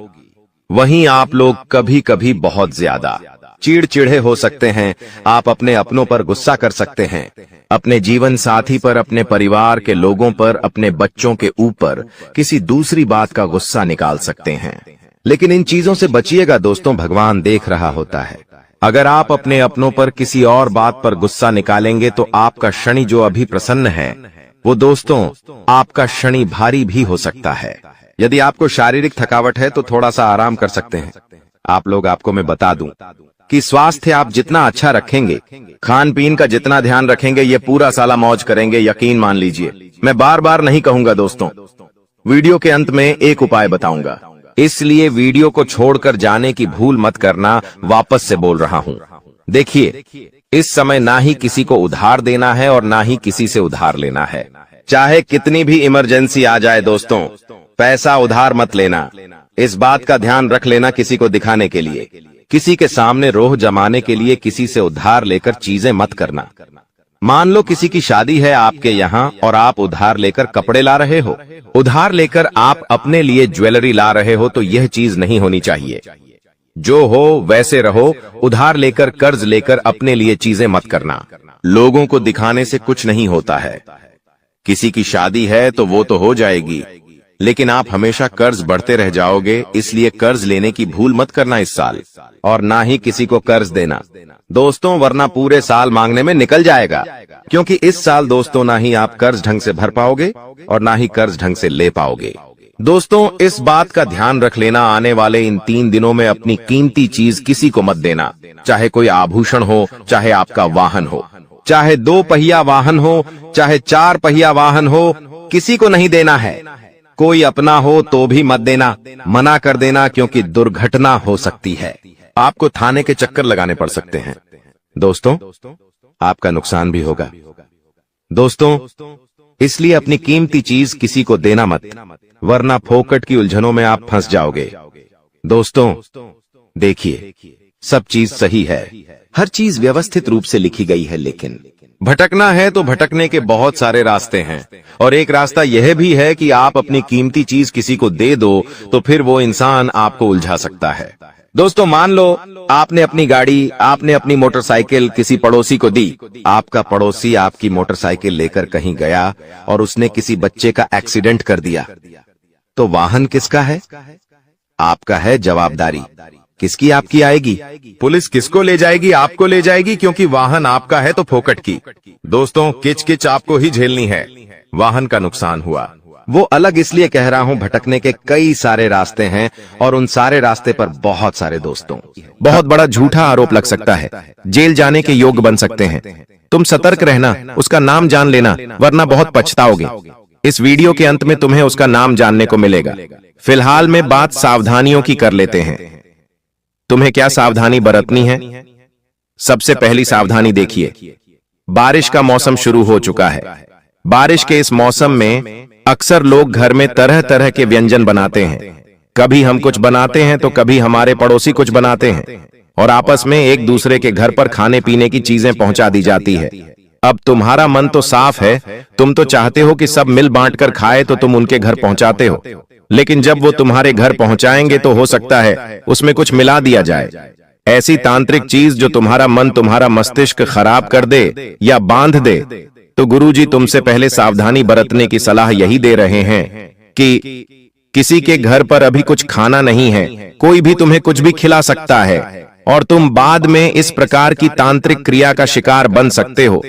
वहीं आप लोग कभी कभी बहुत ज्यादा चिड़चिड़े हो सकते हैं। आप अपने अपनों पर गुस्सा कर सकते हैं, अपने जीवन साथी पर, अपने परिवार के लोगों पर, अपने बच्चों के ऊपर किसी दूसरी बात का गुस्सा निकाल सकते हैं। लेकिन इन चीजों से बचिएगा दोस्तों, भगवान देख रहा होता है। अगर आप अपने अपनों पर किसी और बात पर गुस्सा निकालेंगे तो आपका शनि जो अभी प्रसन्न है वो दोस्तों आपका शनि भारी भी हो सकता है। यदि आपको शारीरिक थकावट है तो थोड़ा सा आराम कर सकते हैं। आप लोग आपको मैं बता दूं कि स्वास्थ्य आप जितना अच्छा रखेंगे, खान पीन का जितना ध्यान रखेंगे, ये पूरा साला मौज करेंगे, यकीन मान लीजिए। मैं बार बार नहीं कहूंगा दोस्तों, वीडियो के अंत में एक उपाय बताऊंगा, इसलिए वीडियो को छोड़कर जाने की भूल मत करना। वापस से बोल रहा हूं, देखिए इस समय ना ही किसी को उधार देना है और ना ही किसी से उधार लेना है। चाहे कितनी भी इमरजेंसी आ जाए दोस्तों, पैसा उधार मत लेना। इस बात का ध्यान रख लेना, किसी को दिखाने के लिए, किसी के सामने रोह जमाने के लिए किसी से उधार लेकर चीजें मत करना। मान लो किसी की शादी है आपके यहाँ और आप उधार लेकर कपड़े ला रहे हो, उधार लेकर आप अपने लिए ज्वेलरी ला रहे हो, तो यह चीज नहीं होनी चाहिए। जो हो वैसे रहो, उधार लेकर कर्ज लेकर अपने लिए चीजें मत करना। लोगों को दिखाने से कुछ नहीं होता है। किसी की शादी है तो वो तो हो जाएगी, लेकिन आप हमेशा कर्ज बढ़ते रह जाओगे, इसलिए कर्ज लेने की भूल मत करना इस साल, और ना ही किसी को कर्ज देना दोस्तों, वरना पूरे साल मांगने में निकल जाएगा। क्योंकि इस साल दोस्तों ना ही आप कर्ज ढंग से भर पाओगे और ना ही कर्ज ढंग से ले पाओगे। दोस्तों इस बात का ध्यान रख लेना, आने वाले इन 3 दिनों में अपनी कीमती चीज किसी को मत देना, चाहे कोई आभूषण हो, चाहे आपका वाहन हो, चाहे 2 पहिया वाहन हो, चाहे 4 पहिया वाहन हो, किसी को नहीं देना है। कोई अपना हो तो भी मत देना, मना कर देना, क्योंकि दुर्घटना हो सकती है। आपको थाने के चक्कर लगाने पड़ सकते हैं दोस्तों, आपका नुकसान भी होगा। दोस्तों इसलिए अपनी कीमती चीज किसी को देना मत, वरना फोकट की उलझनों में आप फंस जाओगे। दोस्तों देखिए सब चीज सही है, हर चीज व्यवस्थित रूप से लिखी गई है, लेकिन भटकना है तो भटकने के बहुत सारे रास्ते हैं, और एक रास्ता यह भी है कि आप अपनी कीमती चीज किसी को दे दो तो फिर वो इंसान आपको उलझा सकता है। दोस्तों मान लो आपने अपनी गाड़ी, आपने अपनी मोटरसाइकिल किसी पड़ोसी को दी। आपका पड़ोसी आपकी मोटरसाइकिल लेकर कहीं गया और उसने किसी बच्चे का एक्सीडेंट कर दिया, तो वाहन किसका है? आपका है। जवाबदारी किसकी आपकी आएगी? पुलिस किसको ले जाएगी? आपको ले जाएगी, क्योंकि वाहन आपका है तो फोकट की। दोस्तों किच किच आपको ही झेलनी है। वाहन का नुकसान हुआ वो अलग इसलिए कह रहा हूं, भटकने के कई सारे रास्ते हैं और उन सारे रास्ते पर बहुत सारे दोस्तों। बहुत बड़ा झूठा आरोप लग सकता है, जेल जाने के योग्य बन सकते हैं। तुम सतर्क रहना, उसका नाम जान लेना, वरना बहुत पछताओगे। इस वीडियो के अंत में तुम्हें उसका नाम जानने को मिलेगा। फिलहाल में बात सावधानियों की कर लेते हैं। तुम्हें क्या सावधानी बरतनी है? सबसे पहली सावधानी देखिए, बारिश का मौसम शुरू हो चुका है। बारिश के इस मौसम में अक्सर लोग घर में तरह तरह के व्यंजन बनाते हैं। कभी हम कुछ बनाते हैं तो कभी हमारे पड़ोसी कुछ बनाते हैं, और आपस में एक दूसरे के घर पर खाने पीने की चीजें पहुंचा दी जाती है। अब तुम्हारा मन तो साफ है, तुम तो चाहते हो कि सब मिल बांट कर खाए, तो तुम उनके घर पहुंचाते हो। लेकिन जब वो तुम्हारे घर पहुंचाएंगे तो हो सकता है उसमें कुछ मिला दिया जाए, ऐसी तांत्रिक चीज जो तुम्हारा मन, तुम्हारा मस्तिष्क खराब कर दे या बांध दे। तो गुरुजी तुमसे पहले सावधानी बरतने की सलाह यही दे रहे हैं कि किसी के घर पर अभी कुछ खाना नहीं है, कोई भी तुम्हें कुछ भी खिला सकता है और तुम बाद में इस प्रकार की तांत्रिक क्रिया का शिकार बन सकते हो।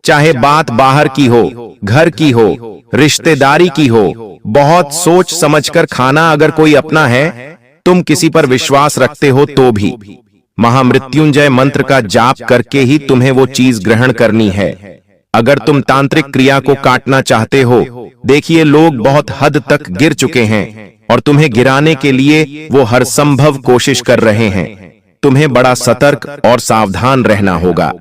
चाहे बात बाहर की हो, घर की हो, रिश्तेदारी की हो, बहुत सोच समझकर खाना अगर कोई अपना है, तुम किसी पर विश्वास रखते हो तो भी महामृत्युंजय मंत्र का जाप करके ही तुम्हें वो चीज ग्रहण करनी है। अगर तुम तांत्रिक क्रिया को काटना चाहते हो, देखिए लोग बहुत हद तक गिर चुके हैं और तुम्हें गिराने के लिए वो हर संभव कोशिश कर रहे हैं। तुम्हें बड़ा सतर्क और सावधान रहना होगा।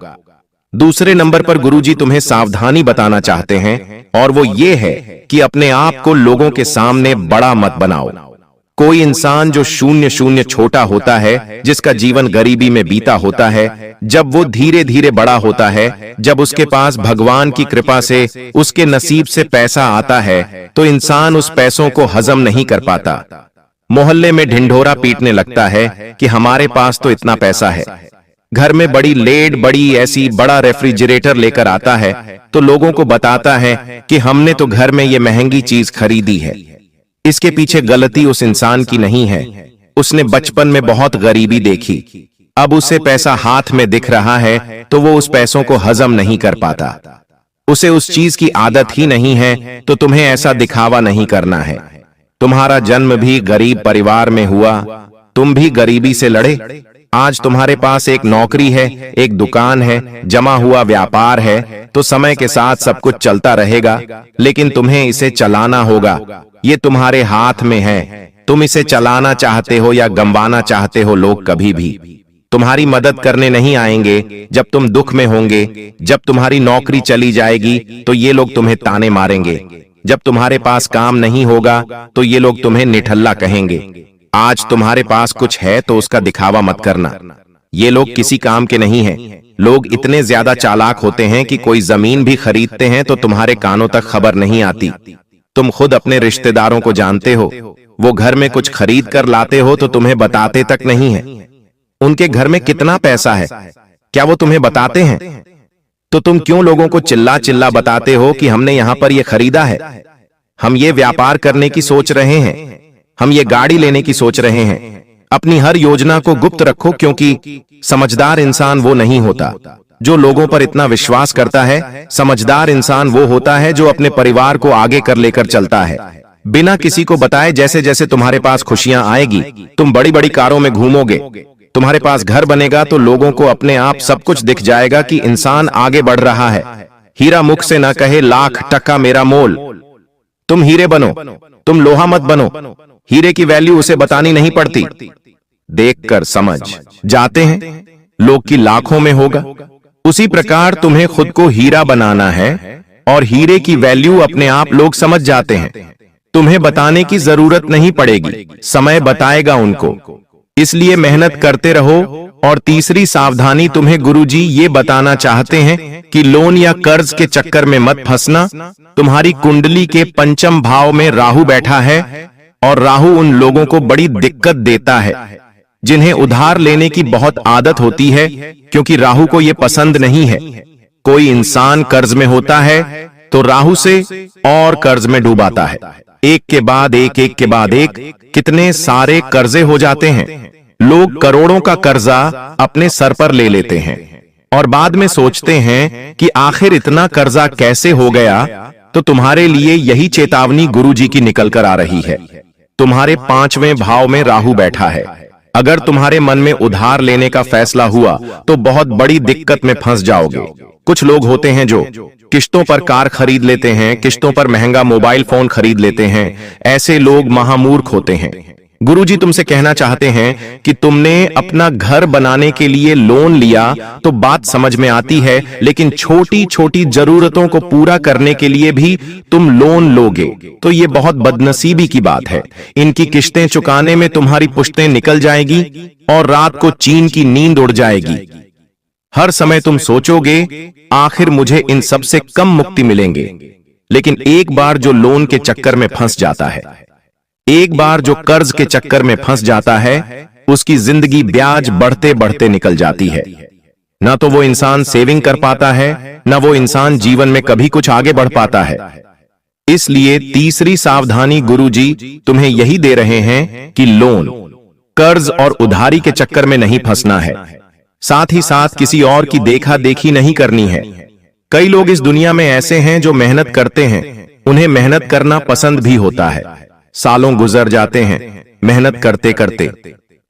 दूसरे नंबर पर गुरुजी तुम्हें सावधानी बताना चाहते हैं, और वो ये है कि अपने आप को लोगों के सामने बड़ा मत बनाओ। कोई इंसान जो शून्य शून्य छोटा होता है, जिसका जीवन गरीबी में बीता होता है, जब वो धीरे धीरे बड़ा होता है, जब उसके पास भगवान की कृपा से उसके नसीब से पैसा आता है, तो इंसान उस पैसों को हजम नहीं कर पाता। मोहल्ले में ढिंढोरा पीटने लगता है कि हमारे पास तो इतना पैसा है। घर में बड़ी लेड, बड़ी ऐसी बड़ा रेफ्रिजरेटर लेकर आता है तो लोगों को बताता है कि हमने तो घर में ये महंगी चीज खरीदी है। इसके पीछे गलती उस इंसान की नहीं है, उसने बचपन में बहुत गरीबी देखी। अब उसे पैसा हाथ में दिख रहा है तो वो उस पैसों को हजम नहीं कर पाता। उसे उस चीज की आदत ही नहीं है, तो तुम्हें ऐसा दिखावा नहीं करना है। तुम्हारा जन्म भी गरीब परिवार में हुआ, तुम भी गरीबी से लड़े। आज तुम्हारे पास एक नौकरी है, एक दुकान है, जमा हुआ व्यापार है, तो समय के साथ सब कुछ चलता रहेगा, लेकिन तुम्हें इसे चलाना होगा। ये तुम्हारे हाथ में है, तुम इसे चलाना चाहते हो या गंवाना चाहते हो। लोग कभी भी तुम्हारी मदद करने नहीं आएंगे जब तुम दुख में होंगे। जब तुम्हारी नौकरी चली जाएगी तो ये लोग तुम्हें ताने मारेंगे। जब तुम्हारे पास काम नहीं होगा तो ये लोग तुम्हें निठल्ला कहेंगे। आज तुम्हारे पास कुछ है तो उसका दिखावा मत करना। ये लोग किसी काम के नहीं हैं। लोग इतने ज्यादा चालाक होते हैं कि कोई जमीन भी खरीदते हैं तो तुम्हारे कानों तक खबर नहीं आती। तुम खुद अपने रिश्तेदारों को जानते हो, वो घर में कुछ खरीद कर लाते हो तो तुम्हें बताते तक नहीं है। उनके घर में कितना पैसा है, क्या वो तुम्हें बताते हैं? तो तुम क्यों लोगों को चिल्ला चिल्ला बताते हो कि हमने यहां पर ये खरीदा है, हम ये व्यापार करने की सोच रहे हैं, हम ये गाड़ी लेने की सोच रहे हैं। अपनी हर योजना को गुप्त रखो, क्योंकि समझदार इंसान वो नहीं होता जो लोगों पर इतना विश्वास करता है। समझदार इंसान वो होता है जो अपने परिवार को आगे कर लेकर चलता है, बिना किसी को बताए। जैसे जैसे तुम्हारे पास खुशियां आएगी, तुम बड़ी बड़ी कारों में घूमोगे, तुम्हारे पास घर बनेगा तो लोगों को अपने आप सब कुछ दिख जाएगा कि इंसान आगे बढ़ रहा है। हीरा मुख से ना कहे लाख टका मेरा मोल। तुम हीरे बनो, तुम लोहा मत बनो। हीरे की वैल्यू उसे बतानी नहीं पड़ती, देखकर समझ जाते हैं लोग की लाखों में होगा। उसी प्रकार तुम्हें खुद को हीरा बनाना है और हीरे की वैल्यू अपने आप लोग समझ जाते हैं। तुम्हें बताने की जरूरत नहीं पड़ेगी, समय बताएगा उनको। इसलिए मेहनत करते रहो। और तीसरी सावधानी तुम्हें गुरुजी ये बताना चाहते हैं कि लोन या कर्ज के चक्कर में मत फंसना। तुम्हारी कुंडली के पंचम भाव में राहु बैठा है और राहु उन लोगों को बड़ी दिक्कत देता है जिन्हें उधार लेने की बहुत आदत होती है, क्योंकि राहु को यह पसंद नहीं है। कोई इंसान कर्ज में होता है तो राहु से और कर्ज में डूबाता है। एक के बाद एक कितने सारे कर्जे हो जाते हैं। लोग करोड़ों का कर्जा अपने सर पर ले लेते हैं और बाद में सोचते हैं कि आखिर इतना कर्जा कैसे हो गया। तो तुम्हारे लिए यही चेतावनी गुरुजी की निकल कर आ रही है। तुम्हारे 5वें भाव में राहु बैठा है। अगर तुम्हारे मन में उधार लेने का फैसला हुआ तो बहुत बड़ी दिक्कत में फंस जाओगे। कुछ लोग होते हैं जो किश्तों पर कार खरीद लेते हैं, किश्तों पर महंगा मोबाइल फोन खरीद लेते हैं। ऐसे लोग महामूर्ख होते हैं। गुरुजी तुमसे कहना चाहते हैं कि तुमने अपना घर बनाने के लिए लोन लिया तो बात समझ में आती है, लेकिन छोटी छोटी जरूरतों को पूरा करने के लिए भी तुम लोन लोगे तो ये बहुत बदनसीबी की बात है। इनकी किश्तें चुकाने में तुम्हारी पुश्तें निकल जाएगी और रात को चैन की नींद उड़ जाएगी। हर समय तुम सोचोगे आखिर मुझे इन सब से कम मुक्ति मिलेंगे, लेकिन एक बार जो लोन के चक्कर में फंस जाता है, एक बार जो कर्ज के चक्कर में फंस जाता है, उसकी जिंदगी ब्याज बढ़ते बढ़ते निकल जाती है। ना तो वो इंसान सेविंग कर पाता है, ना वो इंसान जीवन में कभी कुछ आगे बढ़ पाता है। इसलिए तीसरी सावधानी गुरुजी तुम्हें यही दे रहे हैं कि लोन, कर्ज और उधारी के चक्कर में नहीं फंसना है। साथ ही साथ किसी और की देखा देखी नहीं करनी है। कई लोग इस दुनिया में ऐसे हैं जो मेहनत करते हैं, उन्हें मेहनत करना पसंद भी होता है। सालों गुजर जाते हैं मेहनत करते करते,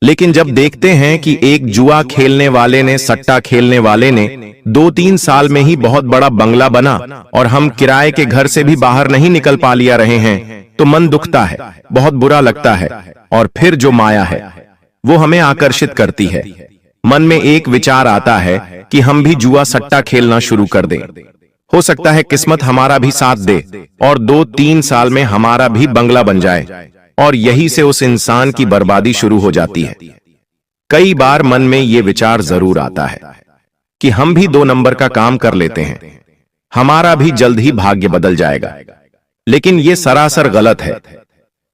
लेकिन जब देखते हैं कि एक जुआ खेलने वाले ने, सट्टा खेलने वाले ने 2-3 साल में ही बहुत बड़ा बंगला बना और हम किराए के घर से भी बाहर नहीं निकल पा लिया रहे हैं, तो मन दुखता है, बहुत बुरा लगता है। और फिर जो माया है वो हमें आकर्षित करती है। मन में एक विचार आता है कि हम भी जुआ सट्टा खेलना शुरू कर दें। हो सकता है किस्मत हमारा भी साथ दे और 2-3 साल में हमारा भी बंगला बन जाए, और यही से उस इंसान की बर्बादी शुरू हो जाती है। कई बार मन में यह विचार जरूर आता है कि हम भी 2 नंबर का काम कर लेते हैं, हमारा भी जल्द ही भाग्य बदल जाएगा। लेकिन यह सरासर गलत है।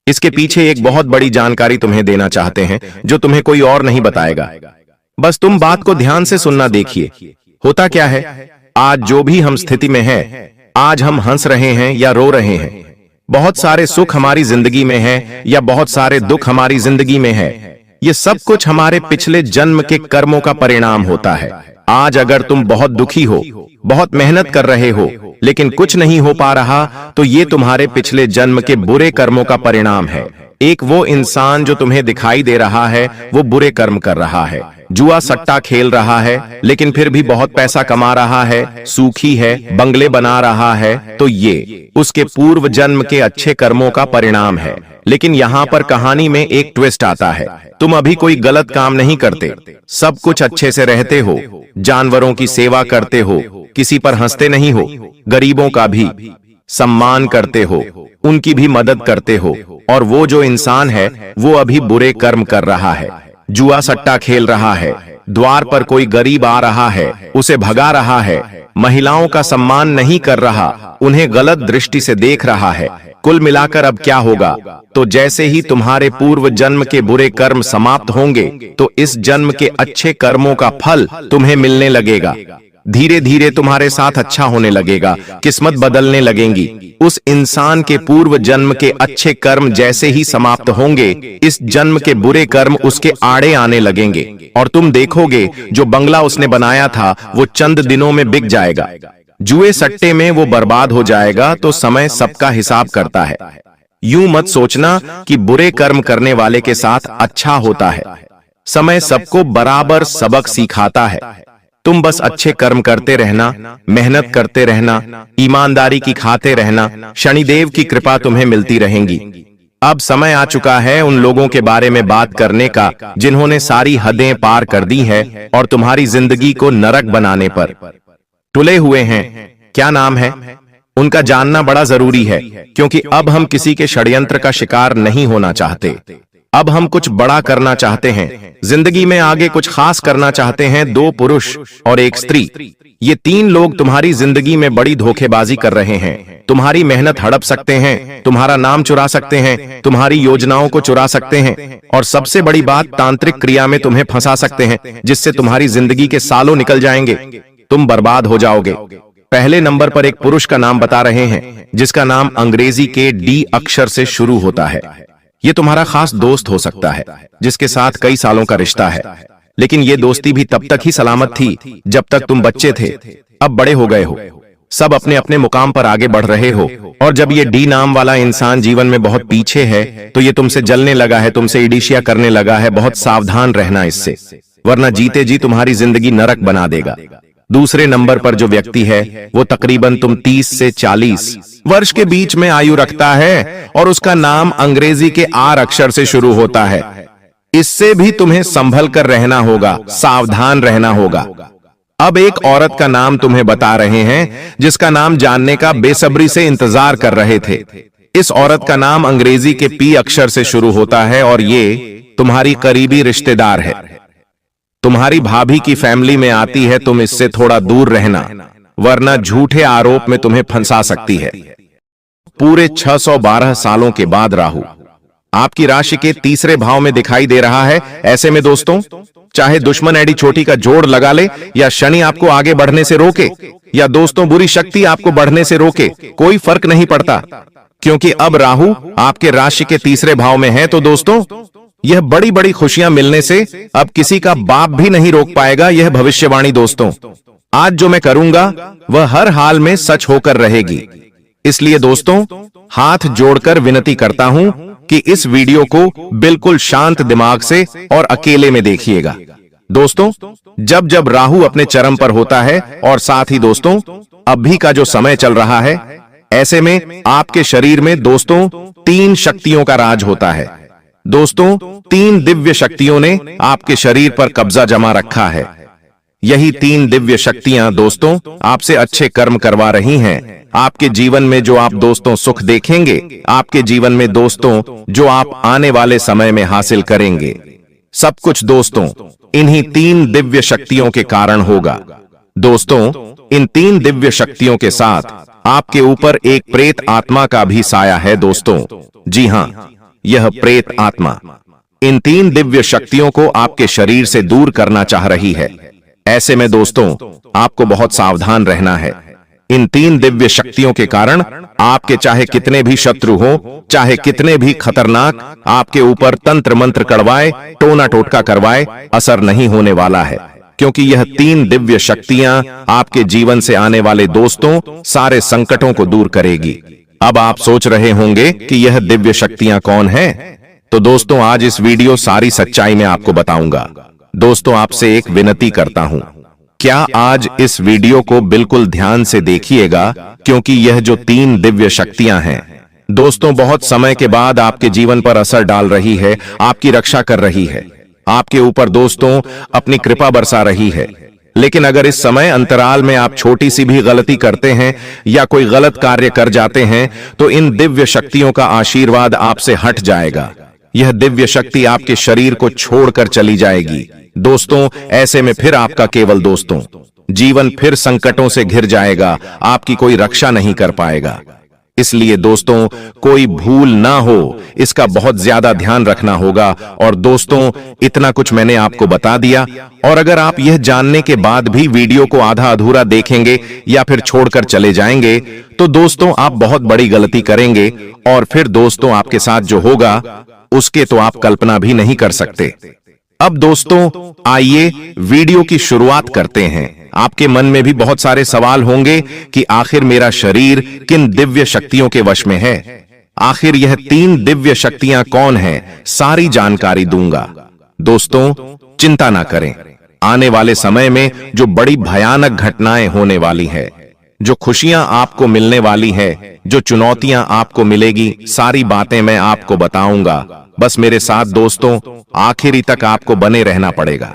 इसके पीछे एक बहुत बड़ी जानकारी तुम्हें देना चाहते हैं जो तुम्हें कोई और नहीं बताएगा। बस तुम बात को ध्यान से सुनना। देखिए होता क्या है, आज जो भी हम स्थिति में हैं, आज हम हंस रहे हैं या रो रहे हैं, बहुत सारे सुख हमारी जिंदगी में है या बहुत सारे दुख हमारी जिंदगी में है, ये सब कुछ हमारे पिछले जन्म के कर्मों का परिणाम होता है। आज अगर तुम बहुत दुखी हो, बहुत मेहनत कर रहे हो, लेकिन कुछ नहीं हो पा रहा, तो ये तुम्हारे पिछले जन्म के बुरे कर्मों का परिणाम है। एक वो इंसान जो तुम्हें दिखाई दे रहा है वो बुरे कर्म कर रहा है, जुआ सट्टा खेल रहा है, लेकिन फिर भी बहुत पैसा कमा रहा है, सुखी है, बंगले बना रहा है, तो ये उसके पूर्व जन्म के अच्छे कर्मों का परिणाम है। लेकिन यहाँ पर कहानी में एक ट्विस्ट आता है। तुम अभी कोई गलत काम नहीं करते, सब कुछ अच्छे से रहते हो, जानवरों की सेवा करते हो, किसी पर हंसते नहीं हो, गरीबों का भी सम्मान करते हो, उनकी भी मदद करते हो, और वो जो इंसान है वो अभी बुरे कर्म कर रहा है, जुआ सट्टा खेल रहा है, द्वार पर कोई गरीब आ रहा है उसे भगा रहा है, महिलाओं का सम्मान नहीं कर रहा, उन्हें गलत दृष्टि से देख रहा है। कुल मिलाकर अब क्या होगा, तो जैसे ही तुम्हारे पूर्व जन्म के बुरे कर्म समाप्त होंगे तो इस जन्म के अच्छे कर्मों का फल तुम्हें मिलने लगेगा। धीरे धीरे तुम्हारे साथ अच्छा होने लगेगा, किस्मत बदलने लगेंगी। उस इंसान के पूर्व जन्म के अच्छे कर्म जैसे ही समाप्त होंगे, इस जन्म के बुरे कर्म उसके आड़े आने लगेंगे, और तुम देखोगे जो बंगला उसने बनाया था वो चंद दिनों में बिक जाएगा। जुए सट्टे में वो बर्बाद हो जाएगा। तो समय सबका हिसाब करता है। यूं मत सोचना कि बुरे कर्म करने वाले के साथ अच्छा होता है। समय सबको बराबर सबक सिखाता है। तुम बस अच्छे कर्म करते रहना, मेहनत करते रहना, ईमानदारी की खाते रहना, शनिदेव की कृपा तुम्हें मिलती रहेंगी। अब समय आ चुका है उन लोगों के बारे में बात करने का जिन्होंने सारी हदें पार कर दी है और तुम्हारी जिंदगी को नरक बनाने पर तुले हुए हैं। क्या नाम है उनका जानना बड़ा जरूरी है, क्योंकि अब हम किसी के षड्यंत्र का शिकार नहीं होना चाहते। अब हम कुछ बड़ा करना चाहते हैं, जिंदगी में आगे कुछ खास करना चाहते हैं। 2 पुरुष और 1 स्त्री, ये 3 लोग तुम्हारी जिंदगी में बड़ी धोखेबाजी कर रहे हैं। तुम्हारी मेहनत हड़प सकते हैं, तुम्हारा नाम चुरा सकते हैं, तुम्हारी योजनाओं को चुरा सकते हैं, और सबसे बड़ी बात, तांत्रिक क्रिया में तुम्हें फंसा सकते हैं, जिससे तुम्हारी जिंदगी के सालों निकल जाएंगे। तुम बर्बाद हो जाओगे। पहले नंबर पर एक पुरुष का नाम बता रहे हैं, जिसका नाम अंग्रेजी के डी अक्षर से शुरू होता है। ये तुम्हारा खास दोस्त हो सकता है, जिसके साथ कई सालों का रिश्ता है। लेकिन ये दोस्ती भी तब तक ही सलामत थी जब तक तुम बच्चे थे। अब बड़े हो गए हो, सब अपने अपने मुकाम पर आगे बढ़ रहे हो, और जब ये डी नाम वाला इंसान जीवन में बहुत पीछे है, तो ये तुमसे जलने लगा है, तुमसे ईर्ष्या करने लगा है। बहुत सावधान रहना इससे, वरना जीते जी तुम्हारी जिंदगी नरक बना देगा। दूसरे नंबर पर जो व्यक्ति है, वो तकरीबन तुम 30 से 40 वर्ष के बीच में आयु रखता है, और उसका नाम अंग्रेजी के आर अक्षर से शुरू होता है। इससे भी तुम्हें संभल कर रहना होगा, सावधान रहना होगा। अब एक औरत का नाम तुम्हें बता रहे हैं, जिसका नाम जानने का बेसब्री से इंतजार कर रहे थे। इस औरत का नाम अंग्रेजी के पी अक्षर से शुरू होता है, और ये तुम्हारी करीबी रिश्तेदार है। तुम्हारी भाभी की फैमिली में आती है। तुम इससे थोड़ा दूर रहना, वरना झूठे आरोप में तुम्हें फंसा सकती है। पूरे 612 सालों के बाद राहु आपकी राशि के तीसरे भाव में दिखाई दे रहा है। ऐसे में दोस्तों, चाहे दुश्मन एडी छोटी का जोड़ लगा ले, या शनि आपको आगे बढ़ने से रोके, या दोस्तों बुरी शक्ति आपको बढ़ने से रोके, कोई फर्क नहीं पड़ता, क्योंकि अब राहु आपके राशि के तीसरे भाव में है। तो दोस्तों, यह बड़ी बड़ी खुशियां मिलने से अब किसी का बाप भी नहीं रोक पाएगा। यह भविष्यवाणी दोस्तों, आज जो मैं करूंगा वह हर हाल में सच होकर रहेगी। इसलिए दोस्तों, हाथ जोड़कर विनती करता हूं कि इस वीडियो को बिल्कुल शांत दिमाग से और अकेले में देखिएगा। दोस्तों, जब जब राहु अपने चरम पर होता है, और साथ ही दोस्तों अभी का जो समय चल रहा है, ऐसे में आपके शरीर में दोस्तों 3 शक्तियों का राज होता है। दोस्तों, 3 दिव्य शक्तियों ने आपके शरीर पर कब्जा जमा रखा है। यही 3 दिव्य शक्तियां दोस्तों आपसे अच्छे कर्म करवा रही हैं। आपके जीवन में जो आप दोस्तों सुख देखेंगे, आपके जीवन में दोस्तों जो आप आने वाले समय में हासिल करेंगे, सब कुछ दोस्तों इन्हीं 3 दिव्य शक्तियों के कारण होगा। दोस्तों, इन 3 दिव्य शक्तियों के साथ आपके ऊपर एक प्रेत आत्मा का भी साया है। दोस्तों, जी हां, यह प्रेत आत्मा इन 3 दिव्य शक्तियों को आपके शरीर से दूर करना चाह रही है। ऐसे में दोस्तों, आपको बहुत सावधान रहना है। इन 3 दिव्य शक्तियों के कारण आपके चाहे कितने भी शत्रु हो, चाहे कितने भी खतरनाक आपके ऊपर तंत्र मंत्र करवाए, टोना टोटका करवाए, असर नहीं होने वाला है, क्योंकि यह 3 दिव्य शक्तियां आपके जीवन से आने वाले दोस्तों सारे संकटों को दूर करेगी। अब आप सोच रहे होंगे कि यह दिव्य शक्तियां कौन हैं? तो दोस्तों, आज इस वीडियो सारी सच्चाई में आपको बताऊंगा। दोस्तों, आपसे एक विनती करता हूं, क्या आज इस वीडियो को बिल्कुल ध्यान से देखिएगा, क्योंकि यह जो 3 दिव्य शक्तियां हैं दोस्तों, बहुत समय के बाद आपके जीवन पर असर डाल रही है, आपकी रक्षा कर रही है, आपके ऊपर दोस्तों अपनी कृपा बरसा रही है। लेकिन अगर इस समय अंतराल में आप छोटी सी भी गलती करते हैं या कोई गलत कार्य कर जाते हैं, तो इन दिव्य शक्तियों का आशीर्वाद आपसे हट जाएगा। यह दिव्य शक्ति आपके शरीर को छोड़कर चली जाएगी। दोस्तों, ऐसे में फिर आपका केवल दोस्तों जीवन फिर संकटों से घिर जाएगा, आपकी कोई रक्षा नहीं कर पाएगा। इसलिए दोस्तों, कोई भूल ना हो, इसका बहुत ज्यादा ध्यान रखना होगा। और दोस्तों, इतना कुछ मैंने आपको बता दिया, और अगर आप यह जानने के बाद भी वीडियो को आधा अधूरा देखेंगे या फिर छोड़कर चले जाएंगे, तो दोस्तों आप बहुत बड़ी गलती करेंगे, और फिर दोस्तों आपके साथ जो होगा उसके तो आप कल्पना भी नहीं कर सकते। अब दोस्तों, आइए वीडियो की शुरुआत करते हैं। आपके मन में भी बहुत सारे सवाल होंगे कि आखिर मेरा शरीर किन दिव्य शक्तियों के वश में है, आखिर यह 3 दिव्य शक्तियां कौन हैं, सारी जानकारी दूंगा। दोस्तों, चिंता ना करें, आने वाले समय में जो बड़ी भयानक घटनाएं होने वाली है, जो खुशियां आपको मिलने वाली है, जो चुनौतियां आपको मिलेगी, सारी बातें मैं आपको बताऊंगा। बस मेरे साथ दोस्तों आखिरी तक आपको बने रहना पड़ेगा।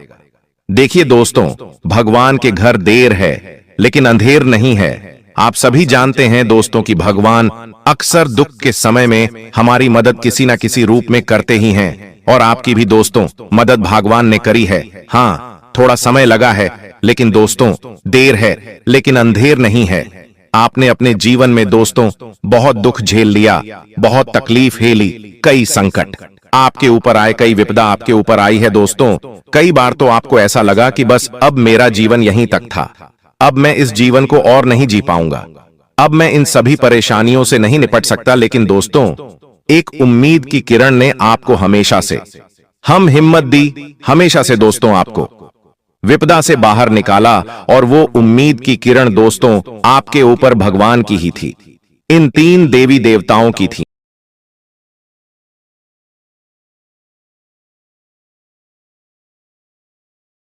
देखिए दोस्तों, भगवान के घर देर है लेकिन अंधेर नहीं है। आप सभी जानते हैं दोस्तों कि भगवान अक्सर दुख के समय में हमारी मदद किसी न किसी रूप में करते ही हैं, और आपकी भी दोस्तों मदद भगवान ने करी है। हाँ, थोड़ा समय लगा है, लेकिन दोस्तों देर है, लेकिन अंधेर नहीं है। आपने अपने जीवन में दोस्तों बहुत दुख झेल लिया, बहुत तकलीफ झेली, कई संकट आपके ऊपर आए, कई विपदा आपके ऊपर आई है दोस्तों। कई बार तो आपको ऐसा लगा कि बस अब मेरा जीवन यहीं तक था, अब मैं इस जीवन को और नहीं जी पाऊंगा, अब मैं इन सभी परेशानियों से नहीं निपट सकता। लेकिन दोस्तों एक उम्मीद की किरण ने आपको हमेशा से हम हिम्मत दी, हमेशा से दोस्तों आपको विपदा से बाहर निकाला। और वो उम्मीद की किरण दोस्तों आपके ऊपर भगवान की ही थी, इन 3 देवी देवताओं की थी।